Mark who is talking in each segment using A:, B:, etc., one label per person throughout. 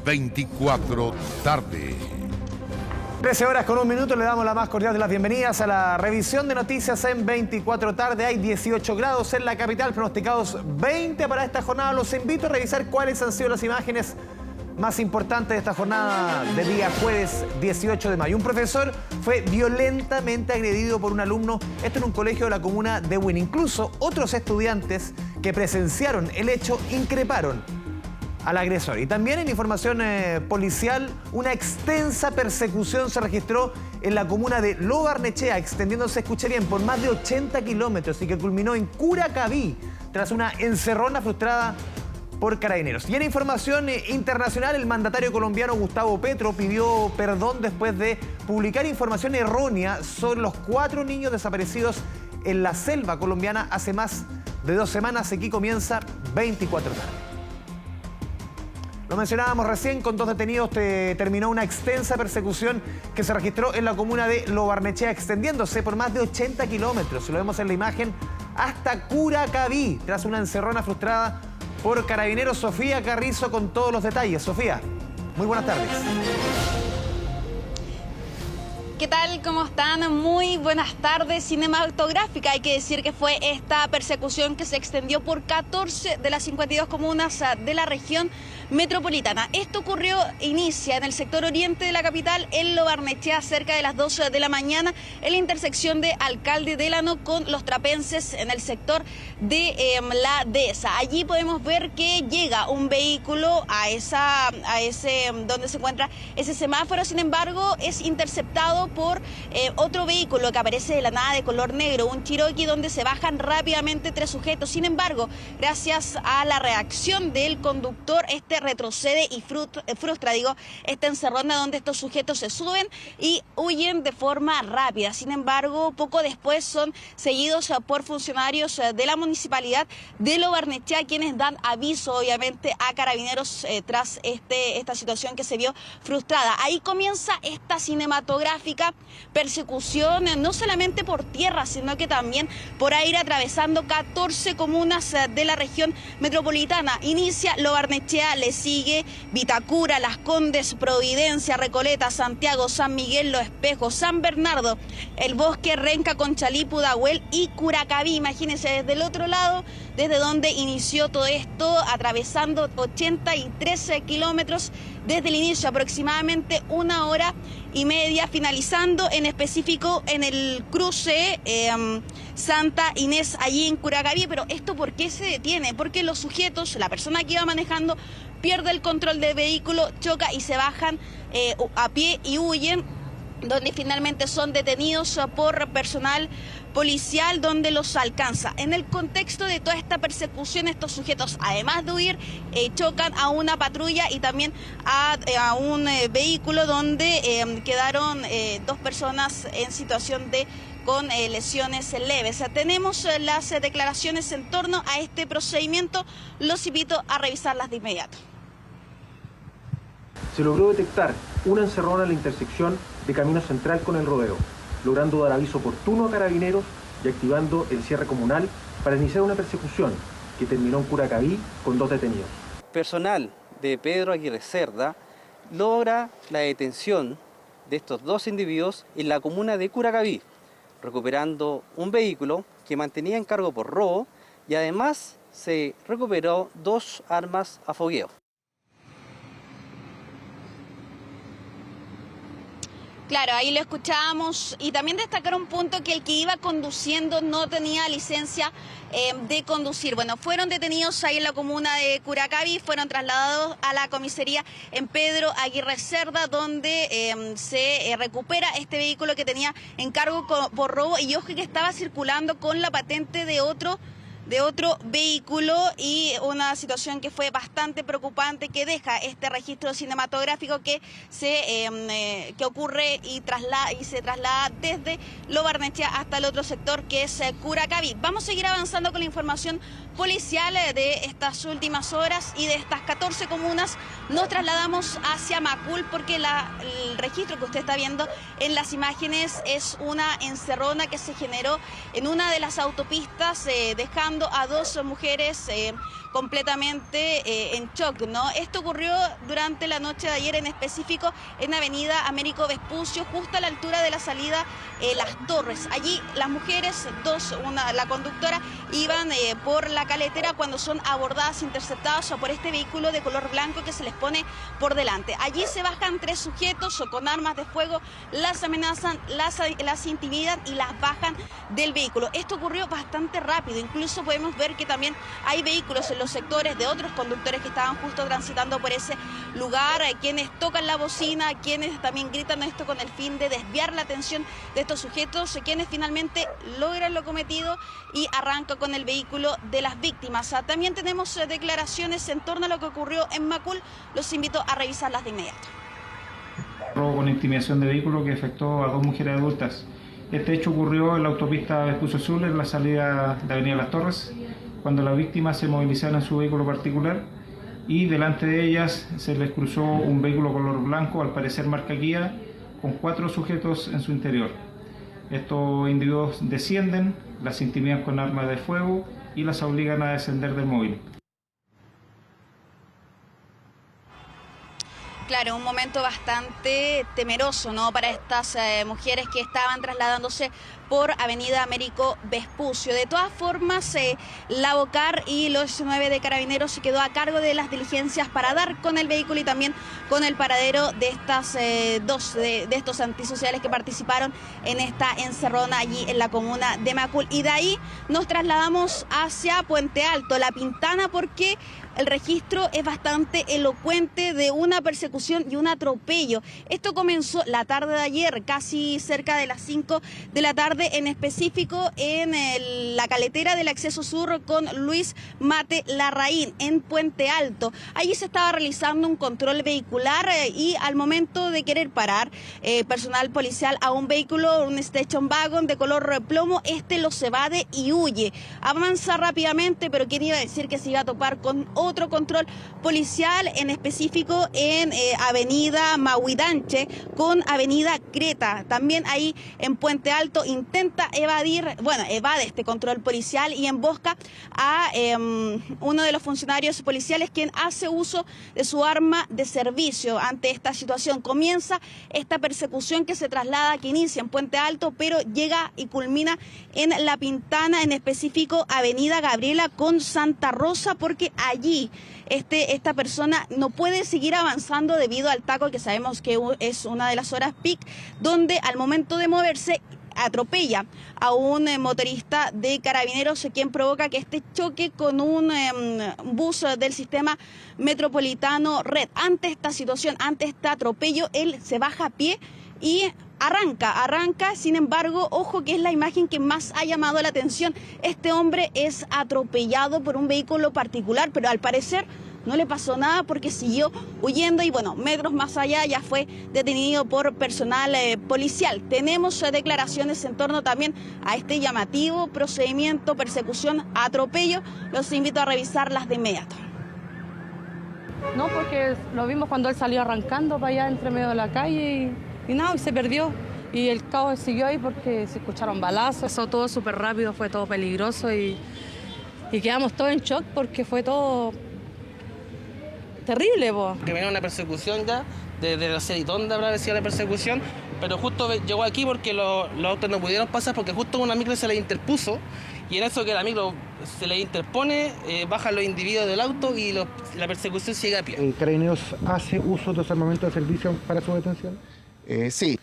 A: 24 tarde.
B: 13 horas con 1 minuto, le damos la más cordial de las bienvenidas a la revisión de noticias en 24 tarde. Hay 18 grados en la capital, pronosticados 20 para esta jornada. Los invito a revisar cuáles han sido las imágenes más importantes de esta jornada de día jueves 18 de mayo. Un profesor fue violentamente agredido por un alumno, esto en un colegio de la comuna de Huin. Incluso otros estudiantes que presenciaron el hecho increparon al agresor. Y también en información policial, una extensa persecución se registró en la comuna de Lo Barnechea, extendiéndose, escuche bien, por más de 80 kilómetros y que culminó en Curacaví tras una encerrona frustrada por Carabineros. Y en información internacional, el mandatario colombiano Gustavo Petro pidió perdón después de publicar información errónea sobre los 4 niños desaparecidos en la selva colombiana hace más de 2 semanas. Aquí comienza 24 tarde. Lo mencionábamos recién, con 2 detenidos terminó una extensa persecución que se registró en la comuna de Lo Barnechea, extendiéndose por más de 80 kilómetros, si lo vemos en la imagen, hasta Curacaví, tras una encerrona frustrada por Carabineros. Sofía Carrizo con todos los detalles. Sofía, muy buenas tardes.
C: ¿Qué tal? ¿Cómo están? Muy buenas tardes. Cinematográfica, hay que decir que fue esta persecución que se extendió por 14 de las 52 comunas de la región metropolitana. Esto inicia en el sector oriente de la capital, en Lo Barnechea, cerca de las 12 de la mañana, en la intersección de Alcalde Delano con Los Trapenses, en el sector de la Dehesa. Allí podemos ver que llega un vehículo a ese donde se encuentra ese semáforo. Sin embargo, es interceptado por otro vehículo que aparece de la nada, de color negro, un Cherokee, donde se bajan rápidamente 3 sujetos. Sin embargo, gracias a la reacción del conductor, este retrocede y frustra, esta encerrona donde estos sujetos se suben y huyen de forma rápida. Sin embargo, poco después son seguidos por funcionarios de la municipalidad de Lo Barnechea, quienes dan aviso, obviamente, a Carabineros tras esta situación que se vio frustrada. Ahí comienza esta cinematográfica persecución, no solamente por tierra, sino que también por aire, atravesando 14 comunas de la región metropolitana. Inicia Lo Barnechea, le sigue Vitacura, Las Condes, Providencia, Recoleta, Santiago, San Miguel, Los Espejos, San Bernardo, El Bosque, Renca, Conchalí, Pudahuel y Curacaví. Imagínense desde el otro lado, desde donde inició todo esto, atravesando 83 kilómetros desde el inicio, aproximadamente 1 hora y media, finalizando en específico en el cruce Santa Inés, allí en Curacaví. Pero ¿esto por qué se detiene? Porque los sujetos, la persona que iba manejando, pierde el control del vehículo, choca y se bajan a pie y huyen, donde finalmente son detenidos por personal policial, donde los alcanza. En el contexto de toda esta persecución, estos sujetos, además de huir, chocan a una patrulla y también a un vehículo donde quedaron 2 personas en situación con lesiones leves. Tenemos las declaraciones en torno a este procedimiento. Los invito a revisarlas de inmediato.
D: Se logró detectar una encerrona en la intersección de Camino Central con el Rodeo, logrando dar aviso oportuno a Carabineros y activando el cierre comunal para iniciar una persecución que terminó en Curacaví con 2 detenidos.
E: Personal de Pedro Aguirre Cerda logra la detención de estos 2 individuos en la comuna de Curacaví, recuperando un vehículo que mantenía en cargo por robo y además se recuperó 2 armas a fogueo.
C: Claro, ahí lo escuchábamos, y también destacar un punto, que el que iba conduciendo no tenía licencia de conducir. Bueno, fueron detenidos ahí en la comuna de Curacaví, fueron trasladados a la comisaría en Pedro Aguirre Cerda, donde se recupera este vehículo que tenía en cargo por robo, y ojo que estaba circulando con la patente de otro vehículo, y una situación que fue bastante preocupante, que deja este registro cinematográfico que ocurre y se traslada desde Lo Barnechea hasta el otro sector, que es Curacaví. Vamos a seguir avanzando con la información policial de estas últimas horas y de estas 14 comunas. Nos trasladamos hacia Macul, porque el registro que usted está viendo en las imágenes es una encerrona que se generó en una de las autopistas, dejando a 2 mujeres completamente en shock, ¿no? Esto ocurrió durante la noche de ayer, en específico en Avenida Américo Vespucio, justo a la altura de la salida Las Torres. Allí las mujeres, la conductora, iban por la caletera cuando son abordadas, interceptadas por este vehículo de color blanco que se les pone por delante. Allí se bajan 3 sujetos con armas de fuego, las amenazan, las intimidan y las bajan del vehículo. Esto ocurrió bastante rápido, incluso podemos ver que también hay vehículos en los sectores de otros conductores que estaban justo transitando por ese lugar, quienes tocan la bocina, quienes también gritan esto con el fin de desviar la atención de estos sujetos, quienes finalmente logran lo cometido y arranca con el vehículo de las víctimas. También tenemos declaraciones en torno a lo que ocurrió en Macul. Los invito a revisarlas de inmediato.
A: Robo con intimidación de vehículo que afectó a 2 mujeres adultas. Este hecho ocurrió en la autopista Vespucio Sur, en la salida de Avenida Las Torres, cuando las víctimas se movilizaron en su vehículo particular y delante de ellas se les cruzó un vehículo color blanco, al parecer marca Kia, con 4 sujetos en su interior. Estos individuos descienden, las intimidan con armas de fuego y las obligan a descender del móvil.
C: Claro, un momento bastante temeroso, ¿no?, para estas mujeres que estaban trasladándose por Avenida Américo Vespucio. De todas formas, la BOCAR y los 9 de Carabineros se quedó a cargo de las diligencias para dar con el vehículo y también con el paradero de estas de estos antisociales que participaron en esta encerrona allí en la comuna de Macul. Y de ahí nos trasladamos hacia Puente Alto, La Pintana, porque el registro es bastante elocuente de una persecución y un atropello. Esto comenzó la tarde de ayer, casi cerca de las 5 de la tarde, en específico en la caletera del acceso sur con Luis Mate Larraín, en Puente Alto. Allí se estaba realizando un control vehicular y al momento de querer parar personal policial a un vehículo, un station wagon de color plomo, este los evade y huye. Avanza rápidamente, pero ¿quién iba a decir que se iba a topar con otro control policial, en específico en Avenida Mahuidanche con Avenida Creta? También ahí en Puente Alto intenta evade este control policial y embosca a uno de los funcionarios policiales, quien hace uso de su arma de servicio. Ante esta situación comienza esta persecución que se traslada, que inicia en Puente Alto, pero llega y culmina en La Pintana, en específico Avenida Gabriela con Santa Rosa, porque allí esta persona no puede seguir avanzando debido al taco, que sabemos que es una de las horas peak, donde al momento de moverse atropella a un motorista de Carabineros, quien provoca que este choque con un bus del sistema metropolitano Red. Ante esta situación, ante este atropello, él se baja a pie y arranca, sin embargo, ojo que es la imagen que más ha llamado la atención. Este hombre es atropellado por un vehículo particular, pero al parecer no le pasó nada porque siguió huyendo y bueno, metros más allá ya fue detenido por personal policial. Tenemos declaraciones en torno también a este llamativo procedimiento, persecución, atropello. Los invito a revisarlas de inmediato.
F: No, porque lo vimos cuando él salió arrancando para allá entre medio de la calle y nada, y se perdió. Y el caos siguió ahí porque se escucharon balazos. Pasó todo súper rápido, fue todo peligroso y quedamos todos en shock porque fue todo terrible, po.
G: Que venía una persecución ya, desde no sé dónde habrá sido la persecución, pero justo llegó aquí porque los autos no pudieron pasar porque justo una micro se les interpuso y en eso que la micro se les interpone, bajan los individuos del auto y la persecución sigue a pie.
H: ¿Carabineros hace uso de los armamentos de servicio para su detención?
I: Sí,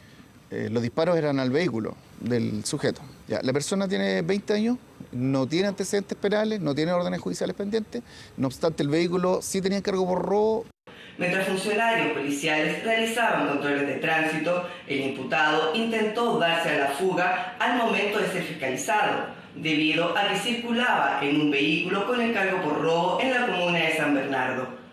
I: los disparos eran al vehículo del sujeto. Ya, la persona tiene 20 años, no tiene antecedentes penales, no tiene órdenes judiciales pendientes, no obstante el vehículo sí tenía cargo por robo.
J: Mientras funcionarios policiales realizaban controles de tránsito, el imputado intentó darse a la fuga al momento de ser fiscalizado, debido a que circulaba en un vehículo con el cargo por robo en la comuna de San Bernardo.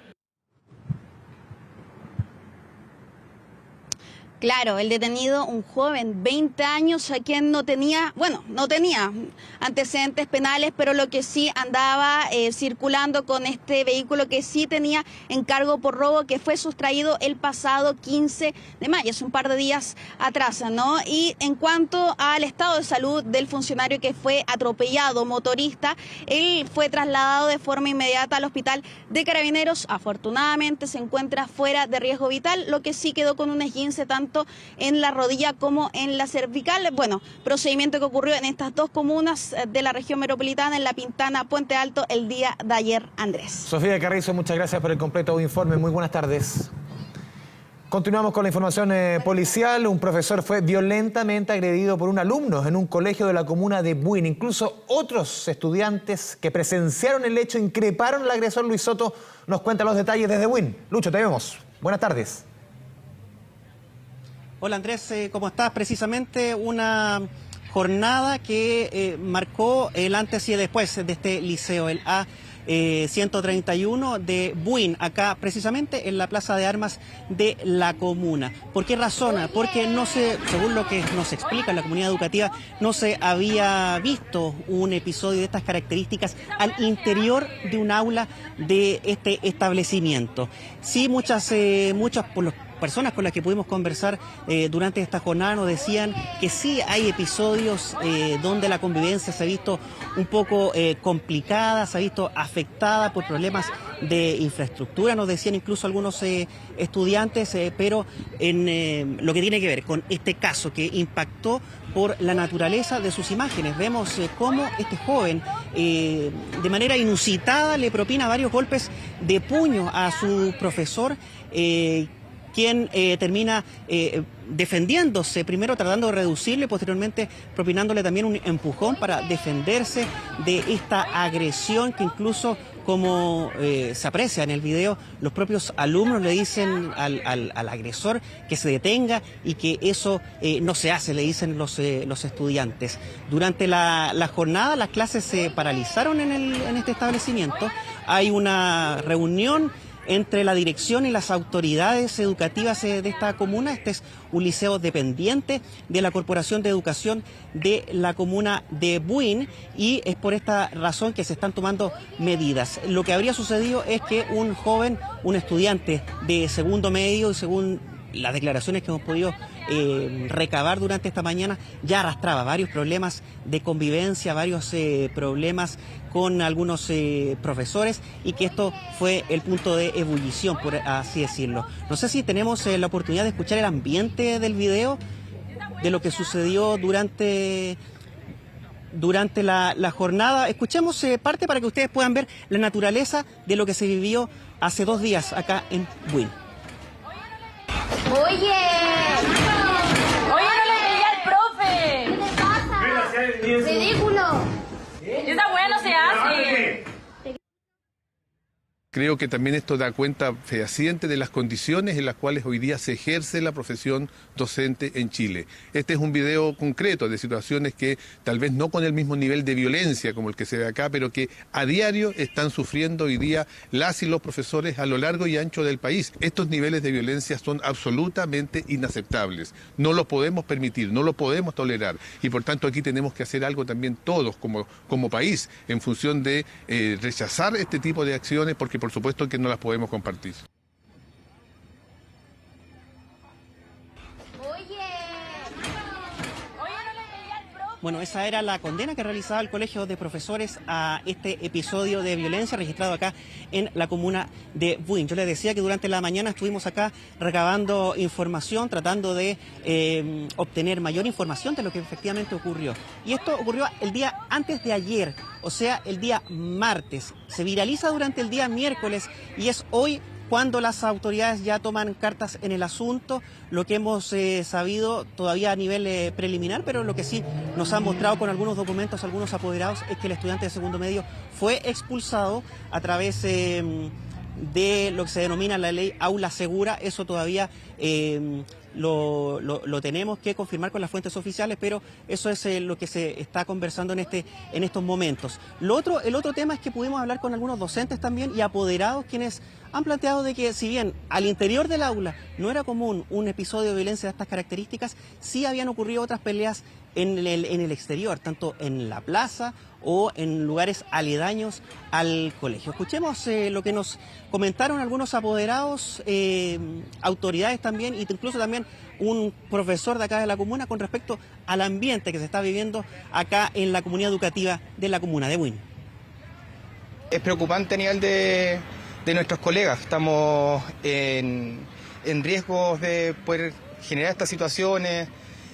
C: Claro, el detenido, un joven, 20 años, a quien no tenía antecedentes penales, pero lo que sí andaba circulando con este vehículo que sí tenía encargo por robo, que fue sustraído el pasado 15 de mayo, hace un par de días atrás, ¿no? Y en cuanto al estado de salud del funcionario que fue atropellado, motorista, él fue trasladado de forma inmediata al hospital de Carabineros. Afortunadamente se encuentra fuera de riesgo vital, lo que sí quedó con un esguince tanto en la rodilla como en la cervical. Bueno, procedimiento que ocurrió en estas dos comunas de la región metropolitana, en La Pintana, Puente Alto, el día de ayer, Andrés.
B: Sofía Carrizo, muchas gracias por el completo informe. Muy buenas tardes. Continuamos con la información policial. Un profesor fue violentamente agredido por un alumno en un colegio de la comuna de Buin. Incluso otros estudiantes que presenciaron el hecho increparon al agresor. Luis Soto nos cuenta los detalles desde Buin. Lucho, te vemos. Buenas tardes.
K: Hola Andrés, ¿cómo estás? Precisamente una jornada que marcó el antes y el después de este liceo, el A131 de Buin, acá precisamente en la Plaza de Armas de la comuna. ¿Por qué razón? Porque no se, según lo que nos explica la comunidad educativa, no se había visto un episodio de estas características al interior de un aula de este establecimiento. Sí, muchas por los personas con las que pudimos conversar durante esta jornada nos decían que sí hay episodios donde la convivencia se ha visto un poco complicada, se ha visto afectada por problemas de infraestructura, nos decían incluso algunos estudiantes, pero en lo que tiene que ver con este caso que impactó por la naturaleza de sus imágenes. Vemos cómo este joven de manera inusitada le propina varios golpes de puño a su profesor, quien termina defendiéndose, primero tratando de reducirle, posteriormente propinándole también un empujón para defenderse de esta agresión que incluso, como se aprecia en el video, los propios alumnos le dicen al agresor que se detenga y que eso no se hace, le dicen los estudiantes. Durante la jornada las clases se paralizaron en este establecimiento. Hay una reunión entre la dirección y las autoridades educativas de esta comuna. Este es un liceo dependiente de la Corporación de Educación de la comuna de Buin y es por esta razón que se están tomando medidas. Lo que habría sucedido es que un joven, un estudiante de segundo medio, y según las declaraciones que hemos podido recabar durante esta mañana, ya arrastraba varios problemas de convivencia, varios problemas con algunos profesores, y que esto fue el punto de ebullición, por así decirlo. No sé si tenemos la oportunidad de escuchar el ambiente del video, de lo que sucedió durante la jornada. Escuchemos parte para que ustedes puedan ver la naturaleza de lo que se vivió hace 2 días acá en Buin.
L: Oye, no le pegué al profe. ¿Qué te pasa? Ridículo. Esa weá no se hace.
M: Creo que también esto da cuenta fehaciente de las condiciones en las cuales hoy día se ejerce la profesión docente en Chile. Este es un video concreto de situaciones que tal vez no con el mismo nivel de violencia como el que se ve acá, pero que a diario están sufriendo hoy día las y los profesores a lo largo y ancho del país. Estos niveles de violencia son absolutamente inaceptables. No lo podemos permitir, no lo podemos tolerar. Y por tanto aquí tenemos que hacer algo también todos como país en función de rechazar este tipo de acciones, porque por supuesto que no las podemos compartir.
K: Bueno, esa era la condena que realizaba el Colegio de Profesores a este episodio de violencia registrado acá en la comuna de Buin. Yo les decía que durante la mañana estuvimos acá recabando información, tratando de obtener mayor información de lo que efectivamente ocurrió. Y esto ocurrió el día antes de ayer, o sea, el día martes. Se viraliza durante el día miércoles y es hoy cuando las autoridades ya toman cartas en el asunto. Lo que hemos sabido todavía a nivel preliminar, pero lo que sí nos han mostrado con algunos documentos, algunos apoderados, es que el estudiante de segundo medio fue expulsado a través de lo que se denomina la ley aula segura. Eso todavía lo tenemos que confirmar con las fuentes oficiales, pero eso es lo que se está conversando en estos momentos. El otro tema es que pudimos hablar con algunos docentes también y apoderados quienes han planteado de que si bien al interior del aula no era común un episodio de violencia de estas características, sí habían ocurrido otras peleas en el exterior, tanto en la plaza o en lugares aledaños al colegio. Escuchemos lo que nos comentaron algunos apoderados, autoridades también, e incluso también un profesor de acá de la comuna con respecto al ambiente que se está viviendo acá en la comunidad educativa de la comuna de Buin.
N: Es preocupante a nivel de nuestros colegas. Estamos en riesgos de poder generar estas situaciones,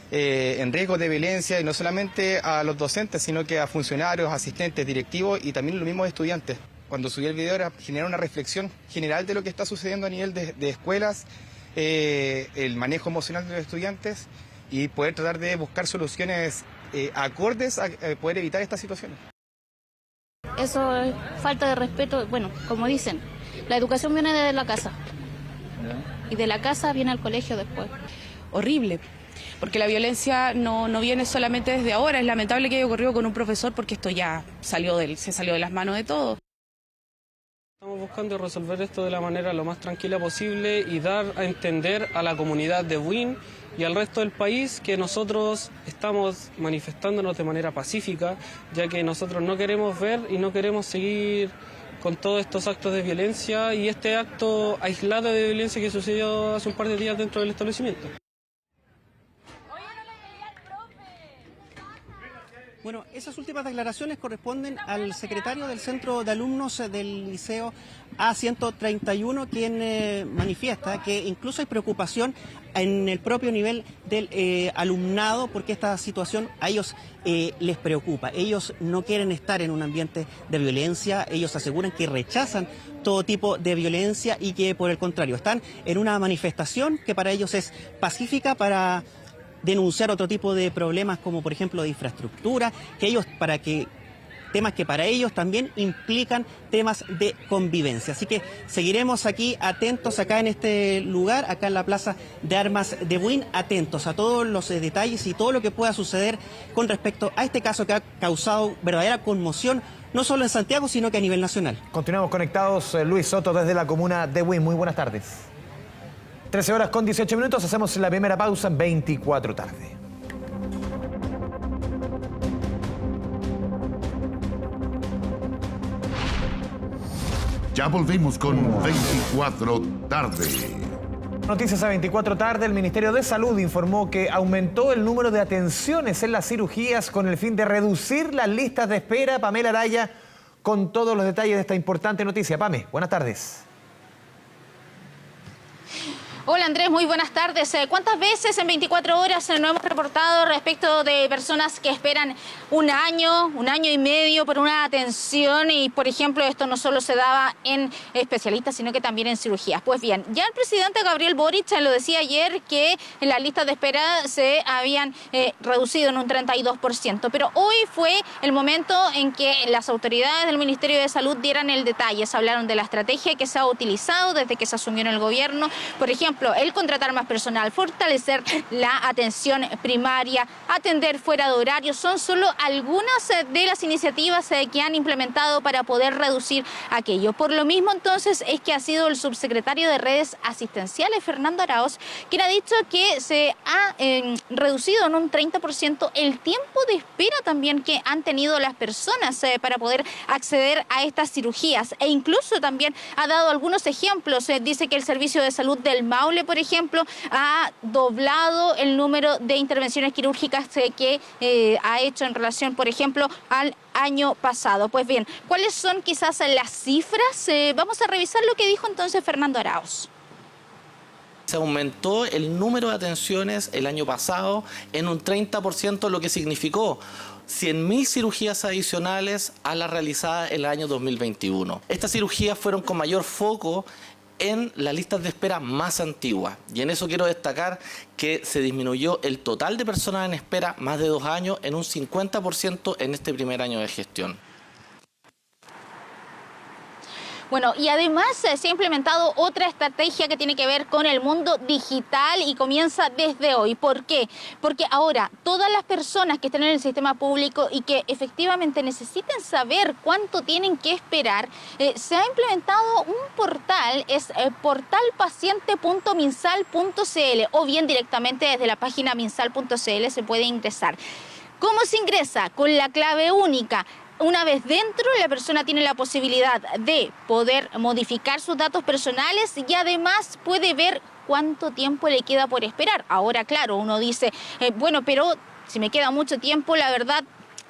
N: en riesgos de violencia, y no solamente a los docentes, sino que a funcionarios, asistentes, directivos y también los mismos estudiantes. Cuando subí el video era generar una reflexión general de lo que está sucediendo a nivel de escuelas, el manejo emocional de los estudiantes y poder tratar de buscar soluciones acordes a poder evitar estas situaciones.
L: Eso es falta de respeto. Bueno, como dicen, la educación viene desde la casa y de la casa viene al colegio después.
O: Horrible, porque la violencia no viene solamente desde ahora. Es lamentable que haya ocurrido con un profesor porque esto ya se salió de las manos de todos.
P: Estamos buscando resolver esto de la manera lo más tranquila posible y dar a entender a la comunidad de Buin y al resto del país que nosotros estamos manifestándonos de manera pacífica, ya que nosotros no queremos ver y no queremos seguir con todos estos actos de violencia y este acto aislado de violencia que sucedió hace un par de días dentro del establecimiento.
K: Bueno, esas últimas declaraciones corresponden al secretario del Centro de Alumnos del Liceo A131, quien manifiesta que incluso hay preocupación en el propio nivel del alumnado porque esta situación a ellos les preocupa. Ellos no quieren estar en un ambiente de violencia, ellos aseguran que rechazan todo tipo de violencia y que por el contrario están en una manifestación que para ellos es pacífica para denunciar otro tipo de problemas como por ejemplo de infraestructura, temas que para ellos también implican temas de convivencia. Así que seguiremos aquí atentos acá en este lugar, acá en la Plaza de Armas de Buin, atentos a todos los detalles y todo lo que pueda suceder con respecto a este caso que ha causado verdadera conmoción, no solo en Santiago, sino que a nivel nacional.
B: Continuamos conectados, Luis Soto, desde la comuna de Buin. Muy buenas tardes. 13 horas con 18 minutos, hacemos la primera pausa en 24 tarde.
Q: Ya volvemos con 24 tarde.
B: Noticias a 24 tarde, el Ministerio de Salud informó que aumentó el número de atenciones en las cirugías con el fin de reducir las listas de espera. Pamela Araya con todos los detalles de esta importante noticia. Pame, buenas tardes.
C: Hola Andrés, muy buenas tardes. ¿Cuántas veces en 24 horas no hemos reportado respecto de personas que esperan un año y medio por una atención? Y por ejemplo, esto no solo se daba en especialistas, sino que también en cirugías. Pues bien, ya el presidente Gabriel Boric lo decía ayer que en las listas de espera se habían reducido en un 32%. Pero hoy fue el momento en que las autoridades del Ministerio de Salud dieran el detalle. Se hablaron de la estrategia que se ha utilizado desde que se asumió en el gobierno. Por ejemplo, el contratar más personal, fortalecer la atención primaria, atender fuera de horario, son solo algunas de las iniciativas que han implementado para poder reducir aquello. Por lo mismo, entonces, es que ha sido el subsecretario de Redes Asistenciales, Fernando Araoz, quien ha dicho que se ha reducido en un 30% el tiempo de espera también que han tenido las personas para poder acceder a estas cirugías. E incluso también ha dado algunos ejemplos. Dice que el servicio de salud del Maule, por ejemplo, ha doblado el número de intervenciones quirúrgicas que ha hecho en relación, por ejemplo, al año pasado. Pues bien, ¿cuáles son quizás las cifras? Vamos a revisar lo que dijo entonces Fernando Araoz.
G: Se aumentó el número de atenciones el año pasado en un 30%, lo que significó 100.000 cirugías adicionales a las realizadas en el año 2021. Estas cirugías fueron con mayor foco en las listas de espera más antiguas. Y en eso quiero destacar que se disminuyó el total de personas en espera más de 2 años en un 50% en este primer año de gestión.
R: Bueno, y además se ha implementado otra estrategia que tiene que ver con el mundo digital y comienza desde hoy. ¿Por qué? Porque ahora todas las personas que estén en el sistema público y que efectivamente necesiten saber cuánto tienen que esperar, se ha implementado un portal, es portalpaciente.minsal.cl, o bien directamente desde la página minsal.cl se puede ingresar. ¿Cómo se ingresa? Con la clave única. Una vez dentro, la persona tiene la posibilidad de poder modificar sus datos personales y además puede ver cuánto tiempo le queda por esperar. Ahora, claro, uno dice, bueno, pero si me queda mucho tiempo, la verdad,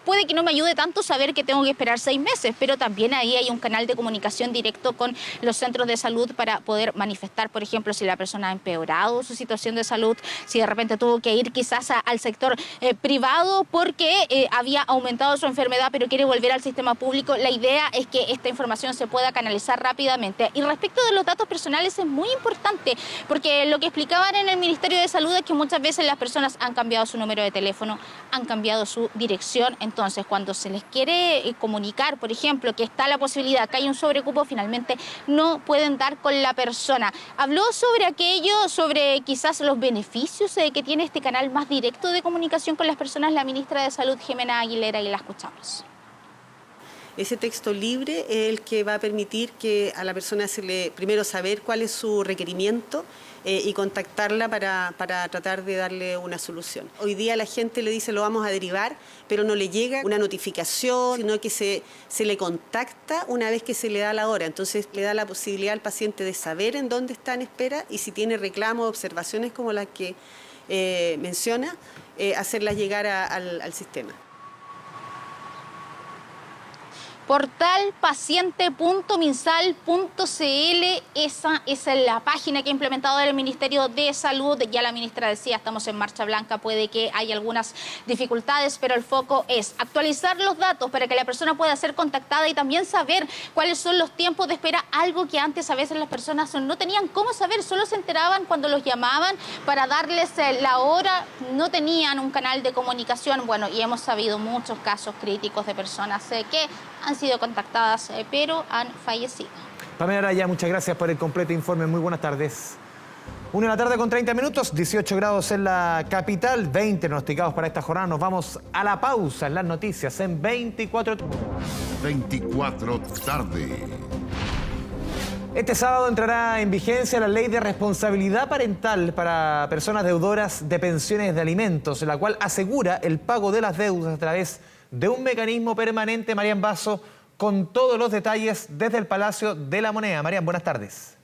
R: puede que no me ayude tanto saber que tengo que esperar 6 meses, pero también ahí hay un canal de comunicación directo con los centros de salud para poder manifestar, por ejemplo, si la persona ha empeorado su situación de salud, si de repente tuvo que ir quizás al sector privado porque había aumentado su enfermedad pero quiere volver al sistema público. La idea es que esta información se pueda canalizar rápidamente. Y respecto de los datos personales es muy importante porque lo que explicaban en el Ministerio de Salud es que muchas veces las personas han cambiado su número de teléfono, han cambiado su dirección. Entonces, cuando se les quiere comunicar, por ejemplo, que está la posibilidad que hay un sobrecupo, finalmente no pueden dar con la persona. Habló sobre aquello, sobre quizás los beneficios que tiene este canal más directo de comunicación con las personas, la ministra de Salud, Jimena Aguilera, y la escuchamos.
S: Ese texto libre es el que va a permitir que a la persona se le, primero, saber cuál es su requerimiento y contactarla para tratar de darle una solución. Hoy día la gente le dice lo vamos a derivar, pero no le llega una notificación, sino que se le contacta una vez que se le da la hora. Entonces le da la posibilidad al paciente de saber en dónde está en espera y si tiene reclamos o observaciones como las que menciona, hacerlas llegar al sistema.
R: Portalpaciente.minsal.cl, esa es la página que ha implementado el Ministerio de Salud. Ya la ministra decía, estamos en marcha blanca, puede que haya algunas dificultades, pero el foco es actualizar los datos para que la persona pueda ser contactada y también saber cuáles son los tiempos de espera, algo que antes a veces las personas no tenían cómo saber, solo se enteraban cuando los llamaban para darles la hora, no tenían un canal de comunicación. Bueno, y hemos sabido muchos casos críticos de personas que han sido contactadas, pero han fallecido.
B: Pamela Araya, muchas gracias por el completo informe. Muy buenas tardes. 1:30 p.m, 18 grados en la capital, 20 pronosticados para esta jornada. Nos vamos a la pausa en las noticias en 24
Q: tarde.
B: Este sábado entrará en vigencia la ley de responsabilidad parental para personas deudoras de pensiones de alimentos, la cual asegura el pago de las deudas a través de un mecanismo permanente. Marian Basso con todos los detalles desde el Palacio de la Moneda. Marian, buenas tardes.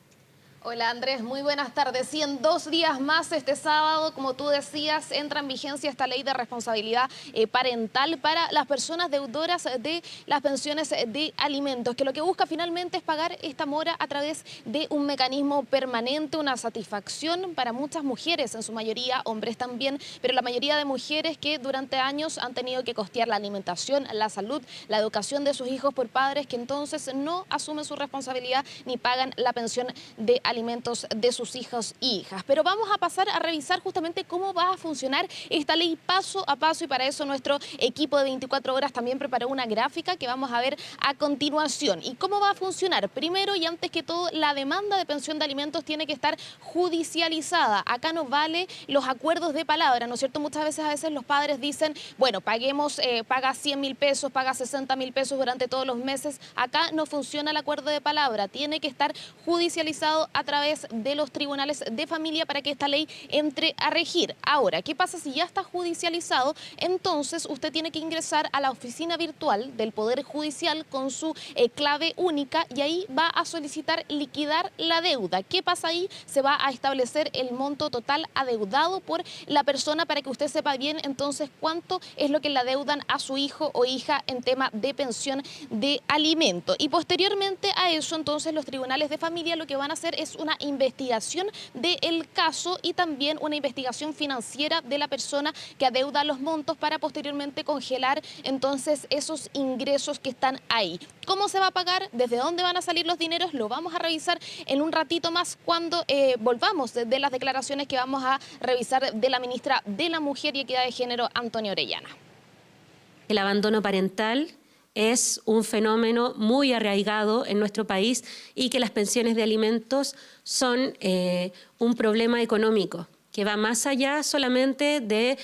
T: Hola Andrés, muy buenas tardes. Y en 2 días más, este sábado, como tú decías, entra en vigencia esta ley de responsabilidad parental para las personas deudoras de las pensiones de alimentos, que lo que busca finalmente es pagar esta mora a través de un mecanismo permanente, una satisfacción para muchas mujeres, en su mayoría hombres también, pero la mayoría de mujeres que durante años han tenido que costear la alimentación, la salud, la educación de sus hijos por padres que entonces no asumen su responsabilidad ni pagan la pensión de alimentos de sus hijos y hijas. Pero vamos a pasar a revisar justamente cómo va a funcionar esta ley paso a paso, y para eso nuestro equipo de 24 horas también preparó una gráfica que vamos a ver a continuación. ¿Y cómo va a funcionar? Primero y antes que todo, la demanda de pensión de alimentos tiene que estar judicializada. Acá no vale los acuerdos de palabra, ¿no es cierto? Muchas veces los padres dicen, bueno, paguemos, paga 100.000 pesos, paga 60.000 pesos durante todos los meses. Acá no funciona el acuerdo de palabra, tiene que estar judicializado a través de los tribunales de familia para que esta ley entre a regir. Ahora, ¿qué pasa si ya está judicializado? Entonces usted tiene que ingresar a la oficina virtual del Poder Judicial con su clave única y ahí va a solicitar liquidar la deuda. ¿Qué pasa ahí? Se va a establecer el monto total adeudado por la persona para que usted sepa bien entonces cuánto es lo que le adeudan a su hijo o hija en tema de pensión de alimento. Y posteriormente a eso, entonces los tribunales de familia lo que van a hacer es una investigación del caso y también una investigación financiera de la persona que adeuda los montos para posteriormente congelar entonces esos ingresos que están ahí. ¿Cómo se va a pagar? ¿Desde dónde van a salir los dineros? Lo vamos a revisar en un ratito más cuando volvamos de las declaraciones que vamos a revisar de la ministra de la Mujer y Equidad de Género, Antonia Orellana.
U: El abandono parental es un fenómeno muy arraigado en nuestro país y que las pensiones de alimentos son un problema económico que va más allá solamente del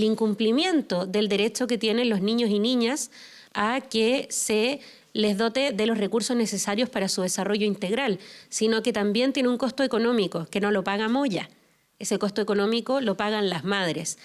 U: incumplimiento del derecho que tienen los niños y niñas a que se les dote de los recursos necesarios para su desarrollo integral, sino que también tiene un costo económico que no lo paga Moya. Ese costo económico lo pagan las madres.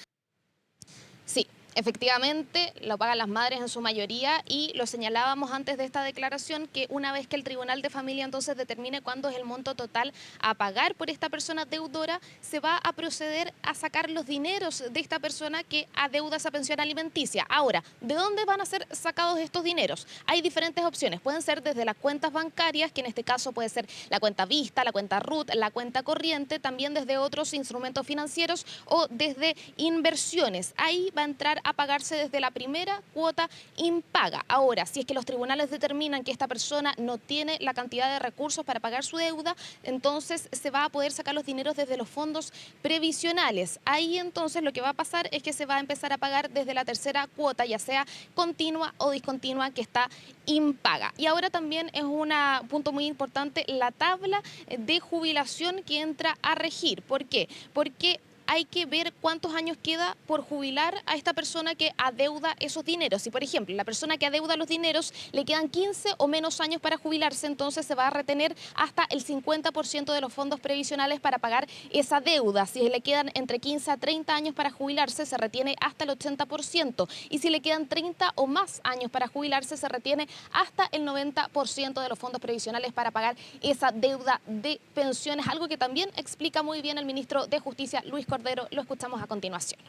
T: Sí. Efectivamente, lo pagan las madres en su mayoría y lo señalábamos antes de esta declaración que una vez que el Tribunal de Familia entonces determine cuándo es el monto total a pagar por esta persona deudora, se va a proceder a sacar los dineros de esta persona que adeuda esa pensión alimenticia. Ahora, ¿de dónde van a ser sacados estos dineros? Hay diferentes opciones. Pueden ser desde las cuentas bancarias, que en este caso puede ser la cuenta Vista, la cuenta RUT, la cuenta corriente, también desde otros instrumentos financieros o desde inversiones. Ahí va a entrar a pagarse desde la primera cuota impaga. Ahora, si es que los tribunales determinan que esta persona no tiene la cantidad de recursos para pagar su deuda, entonces se va a poder sacar los dineros desde los fondos previsionales. Ahí entonces lo que va a pasar es que se va a empezar a pagar desde la tercera cuota, ya sea continua o discontinua, que está impaga. Y ahora también es un punto muy importante la tabla de jubilación que entra a regir. ¿Por qué? Porque hay que ver cuántos años queda por jubilar a esta persona que adeuda esos dineros. Si, por ejemplo, la persona que adeuda los dineros le quedan 15 o menos años para jubilarse, entonces se va a retener hasta el 50% de los fondos previsionales para pagar esa deuda. Si le quedan entre 15 a 30 años para jubilarse, se retiene hasta el 80%. Y si le quedan 30 o más años para jubilarse, se retiene hasta el 90% de los fondos previsionales para pagar esa deuda de pensiones. Algo que también explica muy bien el ministro de Justicia, Luis Cordero. Lo escuchamos a continuación.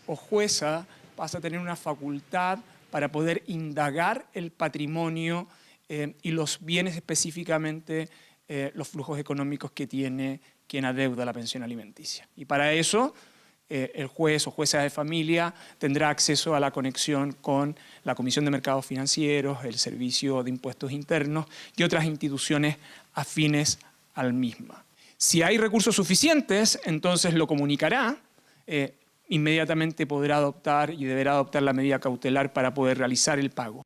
V: O jueza pasa a tener una facultad para poder indagar el patrimonio y los bienes específicamente, los flujos económicos que tiene quien adeuda la pensión alimenticia. Y para eso el juez o jueza de familia tendrá acceso a la conexión con la Comisión de Mercados Financieros, el Servicio de Impuestos Internos y otras instituciones afines al misma. Si hay recursos suficientes, entonces lo comunicará, inmediatamente podrá adoptar y deberá adoptar la medida cautelar para poder realizar el pago.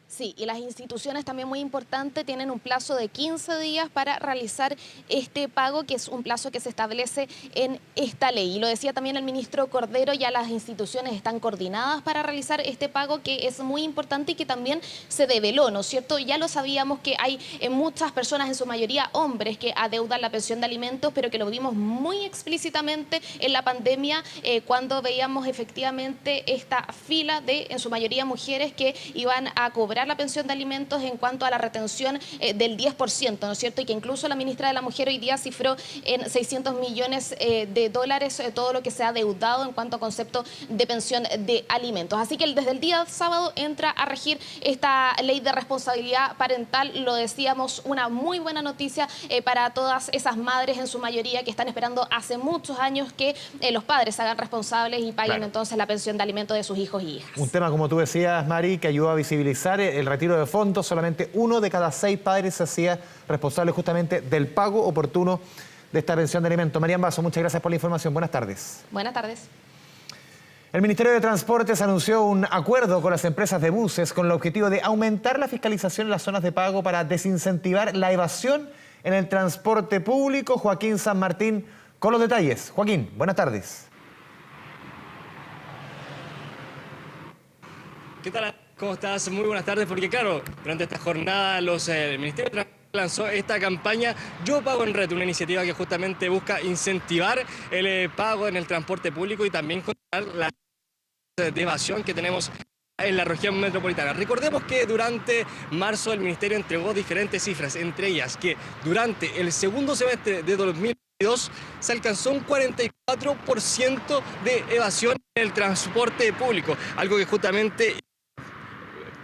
T: Sí, y las instituciones también muy importante tienen un plazo de 15 días para realizar este pago, que es un plazo que se establece en esta ley. Y lo decía también el ministro Cordero, ya las instituciones están coordinadas para realizar este pago, que es muy importante y que también se develó, ¿no es cierto? Ya lo sabíamos que hay muchas personas, en su mayoría hombres, que adeudan la pensión de alimentos, pero que lo vimos muy explícitamente en la pandemia, cuando veíamos efectivamente esta fila de, en su mayoría mujeres, que iban a cobrar la pensión de alimentos en cuanto a la retención del 10%, ¿no es cierto? Y que incluso la ministra de la Mujer hoy día cifró en 600 millones de dólares todo lo que se ha adeudado en cuanto a concepto de pensión de alimentos. Así que desde el día sábado entra a regir esta ley de responsabilidad parental. Lo decíamos, una muy buena noticia para todas esas madres, en su mayoría, que están esperando hace muchos años que los padres se hagan responsables y paguen entonces la pensión de alimentos de sus hijos y hijas.
B: Un tema, como tú decías, Mari, que ayudó a visibilizar el retiro de fondos. Solamente 1 de cada 6 padres se hacía responsable justamente del pago oportuno de esta pensión de alimentos. Marian Basso, muchas gracias por la información. Buenas tardes.
T: Buenas tardes.
B: El Ministerio de Transportes anunció un acuerdo con las empresas de buses con el objetivo de aumentar la fiscalización en las zonas de pago para desincentivar la evasión en el transporte público. Joaquín San Martín con los detalles. Joaquín, buenas tardes.
W: ¿Qué tal? ¿Cómo estás? Muy buenas tardes, porque claro, durante esta jornada el Ministerio de Transporte lanzó esta campaña Yo Pago en Red, una iniciativa que justamente busca incentivar el pago en el transporte público y también controlar la de evasión que tenemos en la región metropolitana. Recordemos que durante marzo el Ministerio entregó diferentes cifras, entre ellas que durante el segundo semestre de 2022 se alcanzó un 44% de evasión en el transporte público, algo que justamente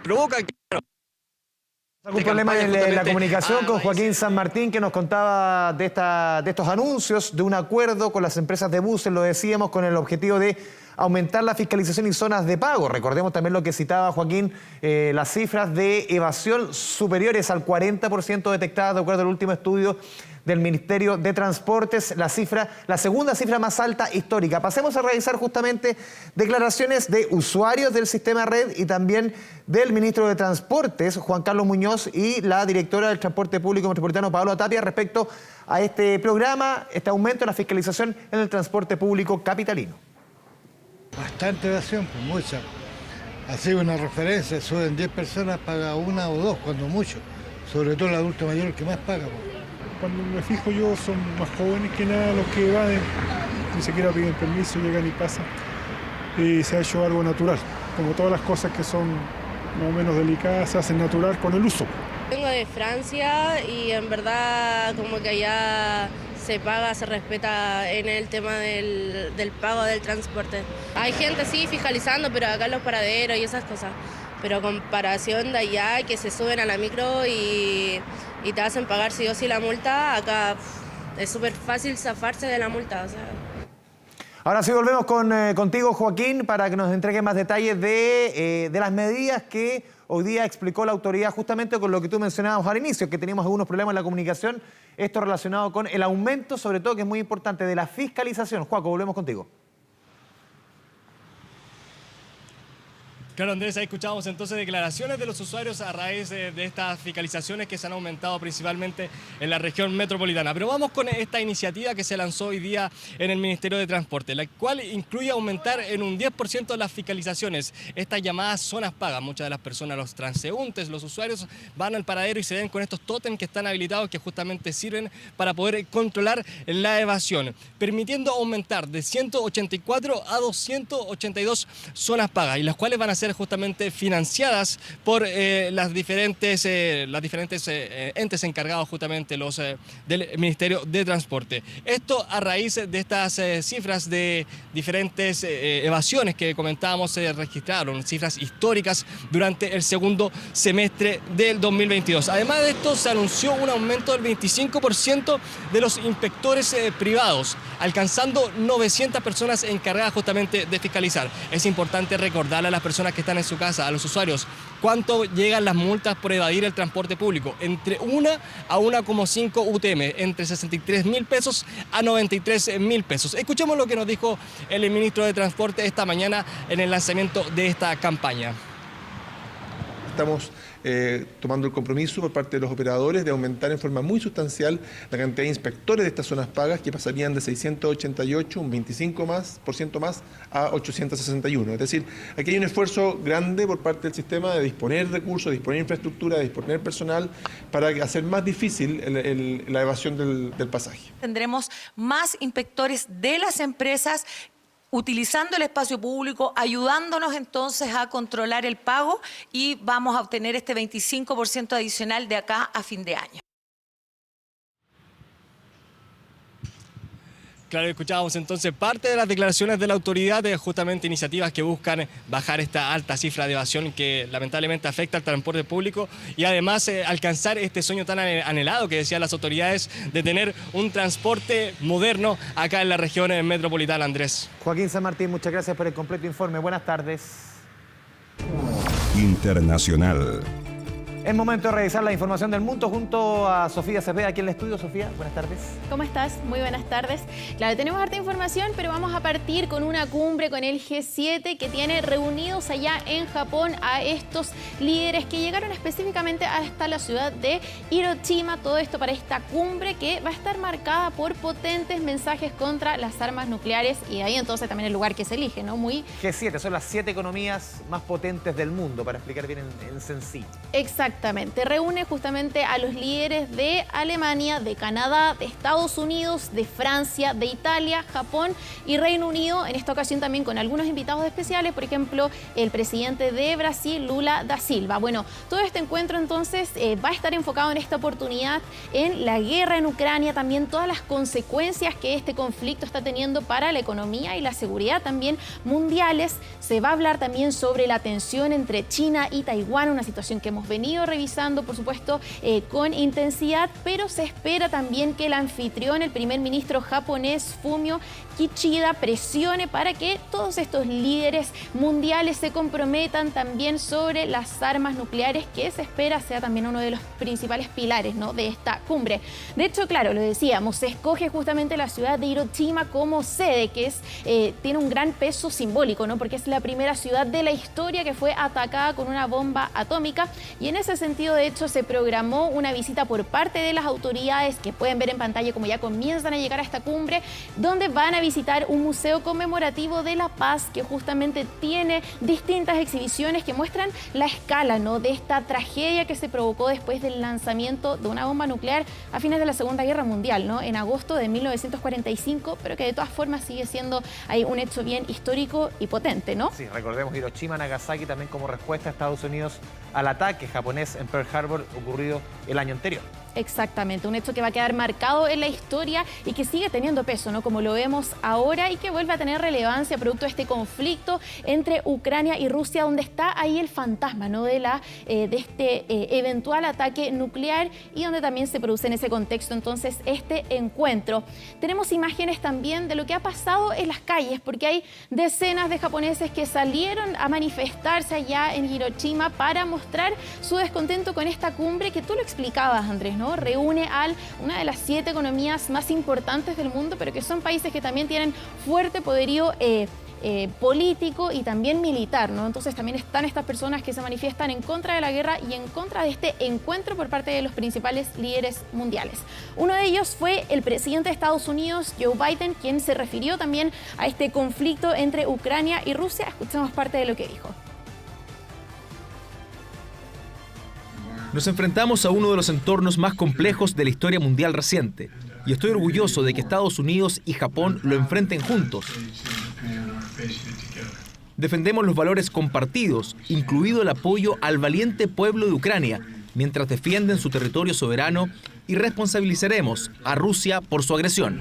W: provoca que...
B: ¿Algún problema en la comunicación con Joaquín San Martín, que nos contaba de estos anuncios de un acuerdo con las empresas de buses, lo decíamos, con el objetivo de aumentar la fiscalización y zonas de pago. Recordemos también lo que citaba Joaquín, las cifras de evasión superiores al 40% detectadas de acuerdo al último estudio del Ministerio de Transportes, la segunda cifra más alta histórica. Pasemos a revisar justamente declaraciones de usuarios del sistema red y también del ministro de Transportes, Juan Carlos Muñoz, y la directora del Transporte Público Metropolitano, Paola Tapia, respecto a este programa, este aumento de la fiscalización en el transporte público capitalino.
A: Bastante evasión, pues mucha. Ha sido una referencia, suben 10 personas, paga una o dos, cuando mucho. Sobre todo el adulto mayor, el que más paga. Pues.
D: Cuando me fijo yo, son más jóvenes que nada los que evaden, ni siquiera piden permiso, llegan y pasan. Y se ha hecho algo natural, como todas las cosas que son más o menos delicadas, se hacen natural con el uso.
E: Vengo de Francia y en verdad como que allá se paga, se respeta en el tema del pago del transporte. Hay gente sí fiscalizando, pero acá en los paraderos y esas cosas. Pero a comparación de allá, que se suben a la micro y te hacen pagar sí o sí la multa, acá es súper fácil zafarse de la multa. O sea.
B: Ahora sí volvemos contigo, Joaquín, para que nos entregue más detalles de las medidas que hoy día explicó la autoridad, justamente con lo que tú mencionabas al inicio, que teníamos algunos problemas en la comunicación, esto relacionado con el aumento, sobre todo, que es muy importante, de la fiscalización. Joaco, volvemos contigo.
W: Claro, Andrés, ahí escuchábamos entonces declaraciones de los usuarios a raíz de estas fiscalizaciones que se han aumentado principalmente en la región metropolitana. Pero vamos con esta iniciativa que se lanzó hoy día en el Ministerio de Transporte, la cual incluye aumentar en un 10% las fiscalizaciones, estas llamadas zonas pagas. Muchas de las personas, los transeúntes, los usuarios, van al paradero y se ven con estos tótems que están habilitados, que justamente sirven para poder controlar la evasión, permitiendo aumentar de 184 a 282 zonas pagas, y las cuales van a ser justamente financiadas por las diferentes entes encargados justamente del Ministerio de Transporte. Esto a raíz de estas cifras de diferentes evasiones que comentábamos se registraron, cifras históricas durante el segundo semestre del 2022. Además de esto, se anunció un aumento del 25% de los inspectores privados, alcanzando 900 personas encargadas justamente de fiscalizar. Es importante recordarle a las personas que están en su casa, a los usuarios, cuánto llegan las multas por evadir el transporte público. Entre 1 a 1,5 UTM, entre 63.000 pesos a 93.000 pesos. Escuchemos lo que nos dijo el ministro de Transporte esta mañana en el lanzamiento de esta campaña.
M: Estamos tomando el compromiso por parte de los operadores de aumentar en forma muy sustancial la cantidad de inspectores de estas zonas pagas, que pasarían de 688, un 25% más, a 861. Es decir, aquí hay un esfuerzo grande por parte del sistema de disponer recursos, de disponer infraestructura, de disponer personal, para hacer más difícil la evasión del pasaje.
X: Tendremos más inspectores de las empresas utilizando el espacio público, ayudándonos entonces a controlar el pago, y vamos a obtener este 25% adicional de acá a fin de año.
W: Claro, escuchábamos entonces parte de las declaraciones de la autoridad de justamente iniciativas que buscan bajar esta alta cifra de evasión que lamentablemente afecta al transporte público, y además alcanzar este sueño tan anhelado que decían las autoridades de tener un transporte moderno acá en la región metropolitana, Andrés.
B: Joaquín San Martín, muchas gracias por el completo informe. Buenas tardes.
Y: Internacional.
B: Es momento de revisar la información del mundo junto a Sofía Cepeda aquí en el estudio. Sofía, buenas tardes.
Z: ¿Cómo estás? Muy buenas tardes. Claro, tenemos harta información, pero vamos a partir con una cumbre con el G7 que tiene reunidos allá en Japón a estos líderes que llegaron específicamente hasta la ciudad de Hiroshima. Todo esto para esta cumbre que va a estar marcada por potentes mensajes contra las armas nucleares, y ahí entonces también el lugar que se elige, ¿no? Muy
B: G7, son las 7 economías más potentes del mundo, para explicar bien en sencillo.
Z: Exactamente. Reúne justamente a los líderes de Alemania, de Canadá, de Estados Unidos, de Francia, de Italia, Japón y Reino Unido. En esta ocasión también con algunos invitados especiales, por ejemplo, el presidente de Brasil, Lula da Silva. Bueno, todo este encuentro entonces va a estar enfocado en esta oportunidad en la guerra en Ucrania, también todas las consecuencias que este conflicto está teniendo para la economía y la seguridad también mundiales. Se va a hablar también sobre la tensión entre China y Taiwán, una situación que hemos venido venido revisando, por supuesto, con intensidad, pero se espera también que el anfitrión, el primer ministro japonés Fumio Kishida, presione para que todos estos líderes mundiales se comprometan también sobre las armas nucleares, que se espera sea también uno de los principales pilares, ¿no?, de esta cumbre. De hecho, claro, lo decíamos, se escoge justamente la ciudad de Hiroshima como sede, que tiene un gran peso simbólico, ¿no?, porque es la primera ciudad de la historia que fue atacada con una bomba atómica, y en ese sentido, de hecho, se programó una visita por parte de las autoridades, que pueden ver en pantalla como ya comienzan a llegar a esta cumbre, donde van a visitar un museo conmemorativo de la paz que justamente tiene distintas exhibiciones que muestran la escala, ¿no?, de esta tragedia que se provocó después del lanzamiento de una bomba nuclear a fines de la Segunda Guerra Mundial, ¿no?, en agosto de 1945, pero que de todas formas sigue siendo ahí un hecho bien histórico y potente, ¿no?
B: Sí, recordemos Hiroshima, Nagasaki también como respuesta a Estados Unidos al ataque japonés en Pearl Harbor ocurrido el año anterior.
Z: Exactamente, un hecho que va a quedar marcado en la historia y que sigue teniendo peso, ¿no?, como lo vemos ahora, y que vuelve a tener relevancia producto de este conflicto entre Ucrania y Rusia, donde está ahí el fantasma, ¿no?, de este eventual ataque nuclear, y donde también se produce en ese contexto entonces este encuentro. Tenemos imágenes también de lo que ha pasado en las calles, porque hay decenas de japoneses que salieron a manifestarse allá en Hiroshima para mostrar su descontento con esta cumbre que tú lo explicabas, Andrés, ¿no? Reúne a una de las 7 economías más importantes del mundo, pero que son países que también tienen fuerte poderío político y también militar, ¿no? Entonces también están estas personas que se manifiestan en contra de la guerra y en contra de este encuentro por parte de los principales líderes mundiales. Uno de ellos fue el presidente de Estados Unidos, Joe Biden, quien se refirió también a este conflicto entre Ucrania y Rusia. Escuchamos parte de lo que dijo.
F: Nos enfrentamos a uno de los entornos más complejos de la historia mundial reciente, y estoy orgulloso de que Estados Unidos y Japón lo enfrenten juntos. Defendemos los valores compartidos, incluido el apoyo al valiente pueblo de Ucrania, mientras defienden su territorio soberano, y responsabilizaremos a Rusia por su agresión.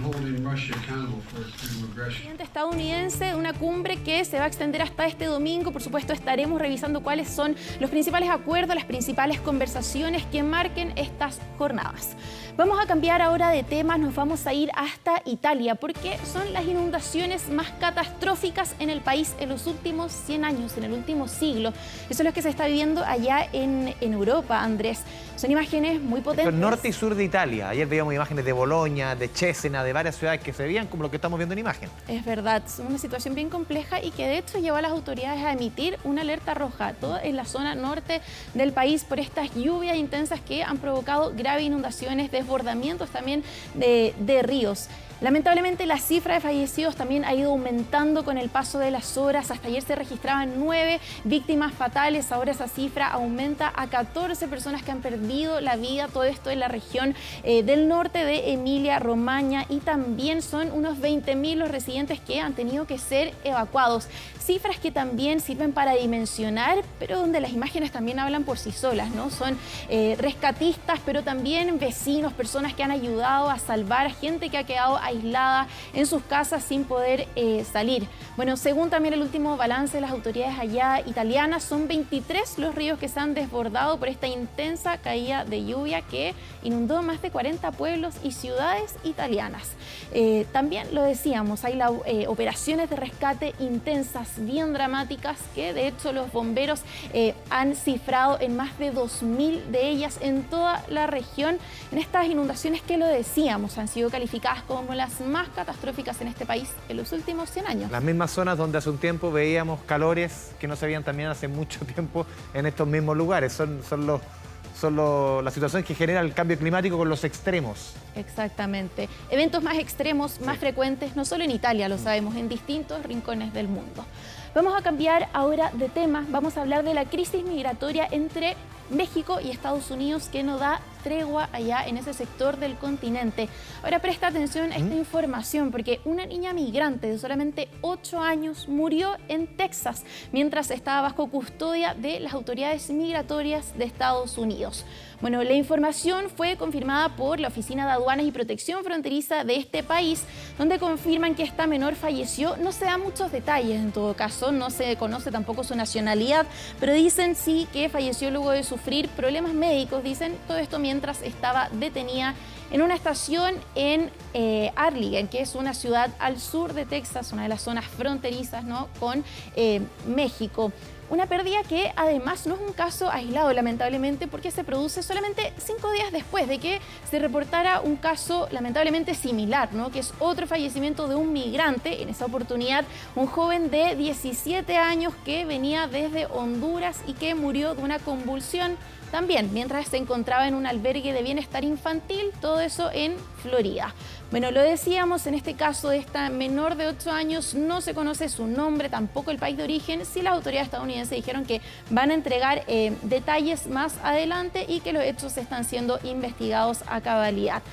Z: Presidente estadounidense, una cumbre que se va a extender hasta este domingo. Por supuesto, estaremos revisando cuáles son los principales acuerdos, las principales conversaciones que marquen estas jornadas. Vamos a cambiar ahora de temas, nos vamos a ir hasta Italia, porque son las inundaciones más catastróficas en el país en los últimos 100 años, en el último siglo. Eso es lo que se está viviendo allá en Europa, Andrés. Son imágenes muy potentes.
B: Esto es norte y sur de Italia. Ayer veíamos imágenes de Bolonia, de Cesena, de varias ciudades que se veían como lo que estamos viendo en imagen.
Z: Es verdad, es una situación bien compleja y que de hecho llevó a las autoridades a emitir una alerta roja, todo en la zona norte del país, por estas lluvias intensas que han provocado graves inundaciones, desbordamientos también de ríos. Lamentablemente la cifra de fallecidos también ha ido aumentando con el paso de las horas. Hasta ayer se registraban 9 víctimas fatales, ahora esa cifra aumenta a 14 personas que han perdido la vida. Todo esto en la región del norte de Emilia-Romagna, y también son unos 20.000 los residentes que han tenido que ser evacuados. Cifras que también sirven para dimensionar, pero donde las imágenes también hablan por sí solas, ¿no? Son rescatistas, pero también vecinos, personas que han ayudado a salvar a gente que ha quedado aislada en sus casas sin poder salir. Bueno, según también el último balance de las autoridades allá italianas, son 23 los ríos que se han desbordado por esta intensa caída de lluvia que inundó más de 40 pueblos y ciudades italianas. También lo decíamos, hay operaciones de rescate intensas, bien dramáticas, que de hecho los bomberos han cifrado en más de 2.000 de ellas en toda la región, en estas inundaciones que lo decíamos, han sido calificadas como las más catastróficas en este país en los últimos 100 años.
B: Las mismas zonas donde hace un tiempo veíamos calores que no se veían también hace mucho tiempo en estos mismos lugares. Son las situaciones que genera el cambio climático con los extremos.
Z: Exactamente. Eventos más extremos, más frecuentes, no solo en Italia, lo sabemos, en distintos rincones del mundo. Vamos a cambiar ahora de tema. Vamos a hablar de la crisis migratoria entre México y Estados Unidos, que no da tregua allá en ese sector del continente. Ahora presta atención a esta información porque una niña migrante de solamente 8 años murió en Texas mientras estaba bajo custodia de las autoridades migratorias de Estados Unidos. Bueno, la información fue confirmada por la Oficina de Aduanas y Protección Fronteriza de este país, donde confirman que esta menor falleció. No se dan muchos detalles en todo caso, no se conoce tampoco su nacionalidad, pero dicen sí que falleció luego de sufrir problemas médicos, dicen todo esto mientras estaba detenida en una estación en Arlington, que es una ciudad al sur de Texas, una de las zonas fronterizas, ¿no?, con México. Una pérdida que además no es un caso aislado, lamentablemente, porque se produce solamente 5 días después de que se reportara un caso lamentablemente similar, ¿no?, que es otro fallecimiento de un migrante, en esa oportunidad un joven de 17 años que venía desde Honduras y que murió de una convulsión también mientras se encontraba en un albergue de bienestar infantil, todo eso en Florida. Bueno, lo decíamos, en este caso de esta menor de 8 años no se conoce su nombre, tampoco el país de origen. Sí, las autoridades estadounidenses dijeron que van a entregar detalles más adelante y que los hechos están siendo investigados a cabalidad.